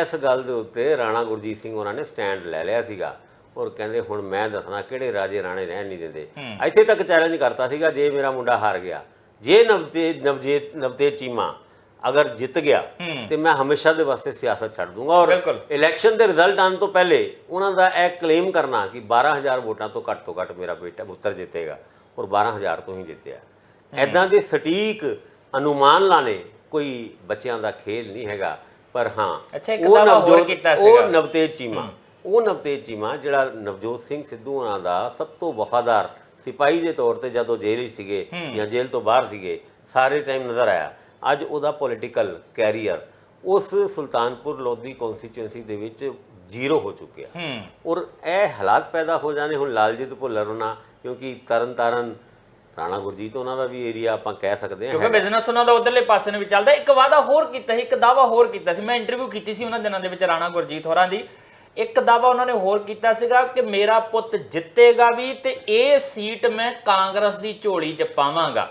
ਇਸ ਗੱਲ ਦੇ ਉੱਤੇ ਰਾਣਾ ਗੁਰਜੀਤ ਸਿੰਘ ਉਹਨਾਂ ਨੇ ਸਟੈਂਡ ਲੈ ਲਿਆ ਸੀਗਾ ਔਰ ਕਹਿੰਦੇ ਹੁਣ ਮੈਂ ਦੱਸਣਾ ਕਿਹੜੇ ਰਾਜੇ ਰਾਣੇ ਰਹਿਣ ਨਹੀਂ ਦਿੰਦੇ। ਇੱਥੇ ਤੱਕ ਚੈਲੰਜ ਕਰਤਾ ਸੀਗਾ ਜੇ ਮੇਰਾ ਮੁੰਡਾ ਹਾਰ ਗਿਆ, ਜੇ ਨਵਤੇਜ ਚੀਮਾ ਅਗਰ ਜਿੱਤ ਗਿਆ ਤੇ ਮੈਂ ਹਮੇਸ਼ਾ ਦੇ ਵਾਸਤੇ ਸਿਆਸਤ ਛੱਡ ਦੂੰਗਾ। ਔਰ ਇਲੈਕਸ਼ਨ ਦੇ ਰਿਜ਼ਲਟ ਆਉਣ ਤੋਂ ਪਹਿਲੇ ਉਹਨਾਂ ਦਾ ਇਹ ਕਲੇਮ ਕਰਨਾ ਕਿ 12,000 ਵੋਟਾਂ ਤੋਂ ਘੱਟ ਮੇਰਾ ਬੇਟਾ ਪੁੱਤਰ ਜਿੱਤੇਗਾ ਔਰ 12,000 ਤੋਂ ਹੀ ਜਿੱਤਿਆ। ਐਦਾਂ ਦੇ ਸਟੀਕ ਅਨੁਮਾਨ ਲਾਣੇ ਕੋਈ ਬੱਚਿਆਂ ਦਾ ਖੇਲ ਨਹੀਂ ਹੈਗਾ। ਪਰ ਹਾਂ ਉਹ ਨਵਤੇਜ ਚੀਮਾ ਜਿਹੜਾ ਨਵਜੋਤ ਸਿੰਘ ਸਿੱਧੂ ਉਹਨਾਂ ਦਾ ਸਭ ਤੋਂ ਵਫਾਦਾਰ ਸਿਪਾਹੀ ਦੇ ਤੌਰ ਤੇ ਜਦੋਂ ਜੇਲ੍ਹ ਸੀਗੇ ਜਾਂ ਜੇਲ੍ਹ ਤੋਂ ਬਾਹਰ ਸੀਗੇ ਸਾਰੇ ਟਾਈਮ ਨਜ਼ਰ ਆਇਆ, ਅੱਜ ਉਹਦਾ ਪੋਲੀਟੀਕਲ ਕੈਰੀਅਰ ਉਸ ਸੁਲਤਾਨਪੁਰ ਲੋਧੀ ਕੌਂਸਟੀਚੁਐਂਸੀ ਦੇ ਵਿੱਚ ਜ਼ੀਰੋ ਹੋ ਚੁੱਕਿਆ। ਔਰ ਇਹ ਹਾਲਾਤ ਪੈਦਾ ਹੋ ਜਾਣੇ ਹੁਣ ਲਾਲਜੀਤ ਭੁੱਲਰ ਉਹਨਾਂ, ਕਿਉਂਕਿ ਤਰਨਤਾਰਨ ਰਾਣਾ ਗੁਰਜੀਤ ਉਹਨਾਂ ਦਾ ਵੀ ਏਰੀਆ ਆਪਾਂ ਕਹਿ ਸਕਦੇ ਹਾਂ,
ਕਿਉਂਕਿ ਬਿਜ਼ਨਸ ਉਹਨਾਂ ਦਾ ਉਧਰਲੇ ਪਾਸੇ ਨੂੰ ਵੀ ਚੱਲਦਾ। ਇੱਕ ਵਾਅਦਾ ਹੋਰ ਕੀਤਾ ਸੀ, ਇੱਕ ਦਾਅਵਾ ਹੋਰ ਕੀਤਾ ਸੀ, ਮੈਂ ਇੰਟਰਵਿਊ ਕੀਤੀ ਸੀ ਉਹਨਾਂ ਦਿਨਾਂ ਦੇ ਵਿੱਚ ਰਾਣਾ ਗੁਰਜੀਤ ਹੋਰਾਂ ਦੀ। ਇੱਕ ਦਾਅਵਾ ਉਹਨਾਂ ਨੇ ਹੋਰ ਕੀਤਾ ਸੀਗਾ ਕਿ ਮੇਰਾ ਪੁੱਤ ਜਿੱਤੇਗਾ ਵੀ ਤੇ ਇਹ ਸੀਟ ਮੈਂ ਕਾਂਗਰਸ ਦੀ ਝੋਲੀ 'ਚ ਪਾਵਾਂਗਾ,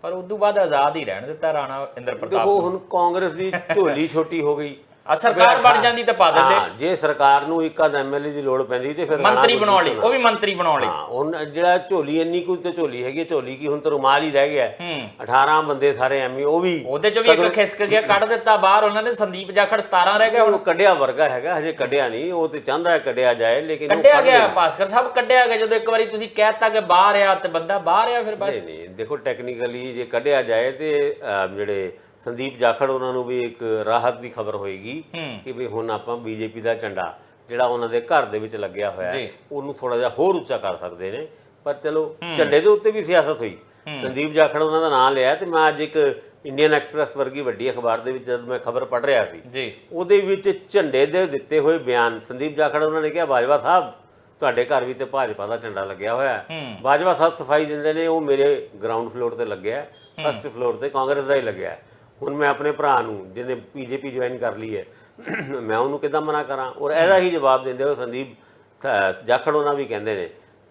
ਪਰ ਉਦੋਂ ਬਾਅਦ ਆਜ਼ਾਦ ਹੀ ਰਹਿਣ ਦਿੱਤਾ ਰਾਣਾ ਇੰਦਰ ਪ੍ਰਤਾਪ।
ਦੇਖੋ ਹੁਣ ਕਾਂਗਰਸ ਦੀ ਝੋਲੀ ਛੋਟੀ ਹੋ ਗਈ,
ਸਰਕਾਰ ਬਣ ਜਾਂਦੀ ਤਾਂ ਪਾ ਦਿੰਦੇ।
ਜੇ ਸਰਕਾਰ ਨੂੰ ਇੱਕ ਆਦ ਐਮਐਲਏ ਦੀ ਲੋੜ ਪੈਂਦੀ ਤੇ ਫਿਰ
ਮੰਤਰੀ ਬਣਾਉਣ ਲਈ, ਉਹ ਵੀ ਮੰਤਰੀ ਬਣਾਉਣ ਲਈ।
ਹੁਣ ਜਿਹੜਾ ਝੋਲੀ ਇੰਨੀ ਕੁ ਤੇ ਝੋਲੀ ਹੈਗੀ, ਝੋਲੀ ਕੀ ਹੁਣ ਤਾਂ ਰੁਮਾਲ ਹੀ ਰਹਿ ਗਿਆ। 18 ਬੰਦੇ ਸਾਰੇ ਐਮੀ, ਉਹ ਵੀ
ਉਹਦੇ ਚੋਂ ਵੀ ਇੱਕ ਖਿਸਕ ਗਿਆ, ਕੱਢ ਦਿੱਤਾ ਬਾਹਰ ਉਹਨਾਂ ਨੇ। ਸੰਦੀਪ ਜਾਖੜ 17 ਰਹਿ ਗਿਆ, ਹੁਣ
ਕੱਢਿਆ ਵਰਗਾ ਹੈਗਾ, ਹਜੇ ਕੱਢਿਆ ਨਹੀਂ। ਉਹ ਤੇ ਚਾਹੁੰਦਾ ਹੈ ਕੱਢਿਆ ਜਾਏ, ਲੇਕਿਨ
ਕੱਢਿਆ ਗਿਆ। ਭਾਸਕਰ ਸਾਹਿਬ ਕੱਢਿਆ ਗਿਆ, ਜਦੋਂ ਇੱਕ ਵਾਰੀ ਤੁਸੀਂ ਕਹਿਤਾ ਕਿ ਬਾਹਰ ਆ ਤੇ ਬੰਦਾ ਬਾਹਰ ਆ, ਫਿਰ ਬਸ
ਨਹੀਂ। ਦੇਖੋ ਟੈਕਨੀਕਲੀ ਜੇ ਕੱਢਿਆ ਜਾਏ ਤੇ ਜਿਹੜੇ ਸੰਦੀਪ ਜਾਖੜ ਉਹਨਾਂ ਨੂੰ ਵੀ ਇੱਕ ਰਾਹਤ ਦੀ ਖਬਰ ਹੋਏਗੀ ਕਿ ਵੀ ਹੁਣ ਆਪਾਂ ਬੀਜੇਪੀ ਦਾ ਝੰਡਾ ਜਿਹੜਾ ਉਹਨਾਂ ਦੇ ਘਰ ਦੇ ਵਿੱਚ ਲੱਗਿਆ ਹੋਇਆ ਉਹਨੂੰ ਥੋੜਾ ਜਿਹਾ ਹੋਰ ਉੱਚਾ ਕਰ ਸਕਦੇ ਨੇ। ਪਰ ਚਲੋ ਝੰਡੇ ਦੇ ਉੱਤੇ ਵੀ ਸਿਆਸਤ ਹੋਈ। ਸੰਦੀਪ ਜਾਖੜ ਉਹਨਾਂ ਦਾ ਨਾਮ ਲਿਆ ਤੇ ਮੈਂ ਅੱਜ ਇੱਕ ਇੰਡੀਅਨ ਐਕਸਪ੍ਰੈਸ ਵਰਗੀ ਵੱਡੀ ਅਖਬਾਰ ਦੇ ਵਿੱਚ ਜਦ ਮੈਂ ਖਬਰ ਪੜ੍ਹ ਰਿਹਾ ਸੀ
ਜੀ
ਉਹਦੇ ਵਿੱਚ ਝੰਡੇ ਦੇ ਦਿੱਤੇ ਹੋਏ ਬਿਆਨ ਸੰਦੀਪ ਜਾਖੜ ਉਹਨਾਂ ਨੇ ਕਿਹਾ ਬਾਜਵਾ ਸਾਹਿਬ ਤੁਹਾਡੇ ਘਰ ਵੀ ਤੇ ਭਾਜਪਾ ਦਾ ਝੰਡਾ ਲੱਗਿਆ ਹੋਇਆ ਹੈ। ਬਾਜਵਾ ਸਾਹਿਬ ਸਫਾਈ ਦਿੰਦੇ ਨੇ ਉਹ ਮੇਰੇ ਗਰਾਊਂਡ ਫਲੋਰ ਤੇ ਲੱਗਿਆ, ਫਸਟ ਫਲੋਰ ਤੇ ਕਾਂਗਰਸ ਦਾ ਹੀ ਲੱਗਿਆ। ਹੁਣ ਮੈਂ ਆਪਣੇ ਭਰਾ ਨੂੰ ਜਿਹਨੇ ਬੀਜੇਪੀ ਜੁਆਇਨ ਕਰ ਲਈ ਹੈ ਮੈਂ ਉਹਨੂੰ ਕਿੱਦਾਂ ਮਨਾ ਕਰਾਂ? ਔਰ ਇਹਦਾ ਹੀ ਜਵਾਬ ਦਿੰਦੇ ਹੋਏ ਸੰਦੀਪ ਜਾਖੜ ਉਹਨਾਂ ਵੀ ਕਹਿੰਦੇ ਨੇ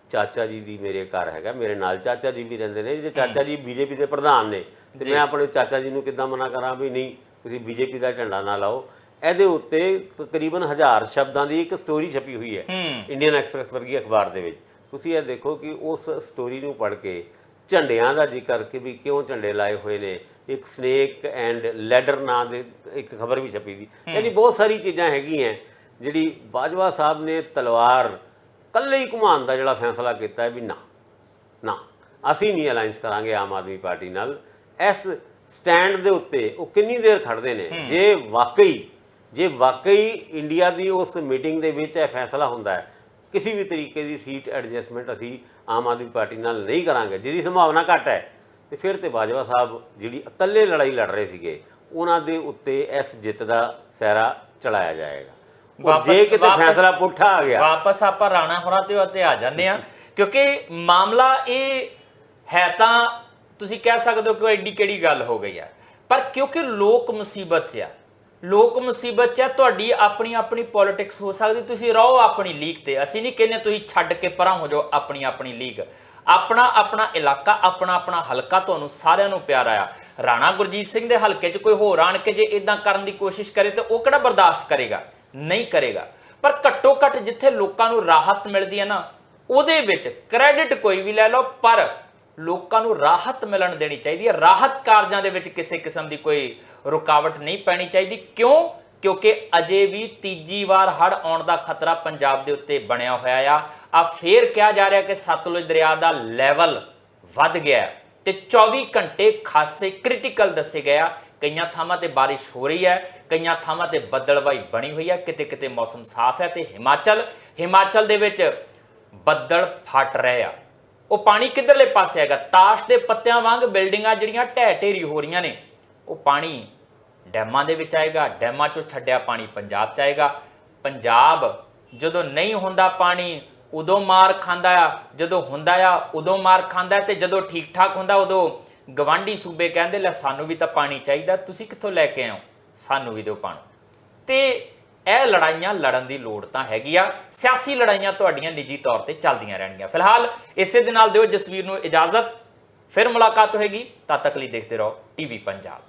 ਚਾਚਾ ਜੀ ਦੀ ਮੇਰੇ ਘਰ ਹੈਗਾ, ਮੇਰੇ ਨਾਲ ਚਾਚਾ ਜੀ ਵੀ ਰਹਿੰਦੇ ਨੇ, ਜੇ ਚਾਚਾ ਜੀ ਬੀਜੇਪੀ ਦੇ ਪ੍ਰਧਾਨ ਨੇ ਤੇ ਮੈਂ ਆਪਣੇ ਚਾਚਾ ਜੀ ਨੂੰ ਕਿੱਦਾਂ ਮਨਾ ਕਰਾਂ ਵੀ ਨਹੀਂ ਤੁਸੀਂ ਬੀਜੇਪੀ ਦਾ ਝੰਡਾ ਨਾ ਲਾਓ। ਇਹਦੇ ਉੱਤੇ ਤਕਰੀਬਨ 1000 ਸ਼ਬਦਾਂ ਦੀ ਇੱਕ ਸਟੋਰੀ ਛਪੀ ਹੋਈ ਹੈ ਇੰਡੀਅਨ ਐਕਸਪ੍ਰੈਸ ਵਰਗੀ ਅਖਬਾਰ ਦੇ ਵਿੱਚ। ਤੁਸੀਂ ਇਹ ਦੇਖੋ ਕਿ ਉਸ ਸਟੋਰੀ ਨੂੰ ਪੜ੍ਹ ਕੇ ਝੰਡਿਆਂ ਦਾ ਜ਼ਿਕਰ ਕਿ ਵੀ ਕਿਉਂ ਝੰਡੇ ਲਾਏ ਹੋਏ ਨੇ, ਇੱਕ ਸਨੇਕ ਐਂਡ ਲੈਡਰ ਨਾਂ ਦੇ ਇੱਕ ਖਬਰ ਵੀ ਛਪੀ ਸੀ। ਯਾਨੀ ਬਹੁਤ ਸਾਰੀ ਚੀਜ਼ਾਂ ਹੈਗੀਆਂ ਜਿਹੜੀ ਬਾਜਵਾ ਸਾਹਿਬ ਨੇ ਤਲਵਾਰ ਇਕੱਲੇ ਹੀ ਘੁਮਾਉਣ ਦਾ ਜਿਹੜਾ ਫੈਸਲਾ ਕੀਤਾ ਹੈ ਵੀ ਨਾ ਅਸੀਂ ਨਹੀਂ ਅਲਾਈਅੰਸ ਕਰਾਂਗੇ ਆਮ ਆਦਮੀ ਪਾਰਟੀ ਨਾਲ। ਇਸ ਸਟੈਂਡ ਦੇ ਉੱਤੇ ਉਹ ਕਿੰਨੀ ਦੇਰ ਖੜਦੇ ਨੇ? ਜੇ ਵਾਕਈ ਇੰਡੀਆ ਦੀ ਉਸ ਮੀਟਿੰਗ ਦੇ ਵਿੱਚ ਇਹ ਫੈਸਲਾ ਹੁੰਦਾ ਹੈ ਕਿਸੇ ਵੀ ਤਰੀਕੇ ਦੀ ਸੀਟ ਐਡਜਸਟਮੈਂਟ ਅਸੀਂ ਆਮ ਆਦਮੀ ਪਾਰਟੀ ਨਾਲ ਨਹੀਂ ਕਰਾਂਗੇ, ਜਿਹਦੀ ਸੰਭਾਵਨਾ ਘੱਟ ਹੈ, ਤੇ ਫਿਰ ਤੇ ਬਾਜਵਾ ਸਾਹਿਬ ਜਿਹੜੀ ਇਕੱਲੇ ਲੜਾਈ ਲੜ ਰਹੇ ਸੀਗੇ ਉਹਨਾਂ ਦੇ ਉੱਤੇ ਇਸ ਜਿੱਤ ਦਾ ਸਿਹਰਾ ਚੜਾਇਆ ਜਾਏਗਾ। ਜੇ ਕਿਤੇ ਫੈਸਲਾ ਪੁੱਠਾ ਆ ਗਿਆ
ਵਾਪਸ ਆਪਾਂ ਰਾਣਾ ਹੋਰਾਂ ਤੇ ਉੱਤੇ ਆ ਜਾਂਦੇ ਆ, ਕਿਉਂਕਿ ਮਾਮਲਾ ਇਹ ਹੈ ਤਾਂ ਤੁਸੀਂ ਕਹਿ ਸਕਦੇ ਹੋ ਕਿ ਐਡੀ ਕਿਹੜੀ ਗੱਲ ਹੋ ਗਈ ਆ, ਪਰ ਕਿਉਂਕਿ ਲੋਕ ਮੁਸੀਬਤ 'ਚ ਆ, ਲੋਕ ਮੁਸੀਬਤ 'ਚ ਆ, ਤੁਹਾਡੀ ਆਪਣੀ ਪੋਲਿਟਿਕਸ ਹੋ ਸਕਦੀ, ਤੁਸੀਂ ਰਹੋ ਆਪਣੀ ਲੀਗ ਤੇ। ਅਸੀਂ ਨਹੀਂ ਕਹਿੰਦੇ ਤੁਸੀਂ ਛੱਡ ਕੇ ਪਰਾਂ ਹੋ ਜਾਓ ਆਪਣੀ ਲੀਗ, ਆਪਣਾ ਇਲਾਕਾ ਆਪਣਾ ਹਲਕਾ ਤੁਹਾਨੂੰ ਸਾਰਿਆਂ ਨੂੰ ਪਿਆਰਾ ਆ। ਰਾਣਾ ਗੁਰਜੀਤ ਸਿੰਘ ਦੇ ਹਲਕੇ 'ਚ ਕੋਈ ਹੋਰ ਆਣ ਕੇ ਜੇ ਇਦਾਂ ਕਰਨ ਦੀ ਕੋਸ਼ਿਸ਼ ਕਰੇ ਤਾਂ ਉਹ ਕਿਹੜਾ ਬਰਦਾਸ਼ਤ ਕਰੇਗਾ? ਨਹੀਂ ਕਰੇਗਾ। ਪਰ ਘੱਟੋ ਘੱਟ ਜਿੱਥੇ ਲੋਕਾਂ ਨੂੰ ਰਾਹਤ ਮਿਲਦੀ ਹੈ ਨਾ ਉਹਦੇ ਵਿੱਚ ਕ੍ਰੈਡਿਟ ਕੋਈ ਵੀ ਲੈ ਲਓ, ਪਰ ਲੋਕਾਂ ਨੂੰ ਰਾਹਤ ਮਿਲਣ ਦੇਣੀ ਚਾਹੀਦੀ ਹੈ। ਰਾਹਤ ਕਾਰਜਾਂ ਦੇ ਵਿੱਚ ਕਿਸੇ ਕਿਸਮ ਦੀ ਕੋਈ ਰੁਕਾਵਟ ਨਹੀਂ ਪੈਣੀ ਚਾਹੀਦੀ। ਕਿਉਂ? ਕਿਉਂਕਿ ਅਜੇ ਵੀ ਤੀਜੀ ਵਾਰ ਹੜ੍ਹ ਆਉਣ ਦਾ ਖਤਰਾ ਪੰਜਾਬ ਦੇ ਉੱਤੇ ਬਣਿਆ ਹੋਇਆ ਆ। ਫੇਰ ਕਿਹਾ ਜਾ ਰਿਹਾ ਕਿ ਸਤਲੁਜ ਦਰਿਆ ਦਾ ਲੈਵਲ ਵੱਧ ਗਿਆ ਤੇ 24 ਘੰਟੇ ਖਾਸੇ ਕ੍ਰਿਟੀਕਲ ਦੱਸੇ ਗਿਆ। ਕਈਆਂ ਥਾਵਾਂ ਤੇ ਬਾਰਿਸ਼ ਹੋ ਰਹੀ ਹੈ, ਕਈਆਂ ਥਾਵਾਂ ਤੇ ਬੱਦਲਵਾਈ ਬਣੀ ਹੋਈ ਹੈ, ਕਿਤੇ ਮੌਸਮ ਸਾਫ਼ ਹੈ। ਤੇ ਹਿਮਾਚਲ ਦੇ ਵਿੱਚ ਬੱਦਲ ਫਟ ਰਹੇ ਆ। ਉਹ ਪਾਣੀ ਕਿੱਧਰਲੇ ਪਾਸੇ ਹੈਗਾ? ਤਾਸ਼ ਦੇ ਪੱਤਿਆਂ ਵਾਂਗ ਬਿਲਡਿੰਗਾਂ ਜਿਹੜੀਆਂ ਢਹਿ ਢੇਰੀ ਹੋ ਰਹੀਆਂ ਨੇ, ਉਹ ਪਾਣੀ ਡੈਮਾਂ ਦੇ ਵਿੱਚ ਆਏਗਾ, ਡੈਮਾਂ 'ਚੋਂ ਛੱਡਿਆ ਪਾਣੀ ਪੰਜਾਬ 'ਚ ਆਏਗਾ। ਪੰਜਾਬ ਜਦੋਂ ਨਹੀਂ ਹੁੰਦਾ ਪਾਣੀ ਉਦੋਂ ਮਾਰ ਖਾਂਦਾ ਆ, ਜਦੋਂ ਹੁੰਦਾ ਆ ਉਦੋਂ ਮਾਰ ਖਾਂਦਾ, ਤੇ ਜਦੋਂ ਠੀਕ ਠਾਕ ਹੁੰਦਾ ਉਦੋਂ ਗਵਾਂਢੀ ਸੂਬੇ ਕਹਿੰਦੇ ਲੈ ਸਾਨੂੰ ਵੀ ਤਾਂ ਪਾਣੀ ਚਾਹੀਦਾ, ਤੁਸੀਂ ਕਿੱਥੋਂ ਲੈ ਕੇ ਆਓ, ਸਾਨੂੰ ਵੀ ਦਿਓ ਪਾਣੀ। ਤੇ ਇਹ ਲੜਾਈਆਂ ਲੜਨ ਦੀ ਲੋੜ ਤਾਂ ਹੈਗੀ ਆ। ਸਿਆਸੀ ਲੜਾਈਆਂ ਤੁਹਾਡੀਆਂ ਨਿੱਜੀ ਤੌਰ ਤੇ ਚੱਲਦੀਆਂ ਰਹਿਣਗੀਆਂ। ਫਿਲਹਾਲ ਇਸੇ ਦੇ ਨਾਲ ਦਿਓ ਜਸਵੀਰ ਨੂੰ ਇਜਾਜ਼ਤ, ਫਿਰ ਮੁਲਾਕਾਤ ਹੋਏਗੀ। ਤਦ ਤੱਕ ਲਈ ਦੇਖਦੇ ਰਹੋ ਟੀਵੀ ਪੰਜਾਬ।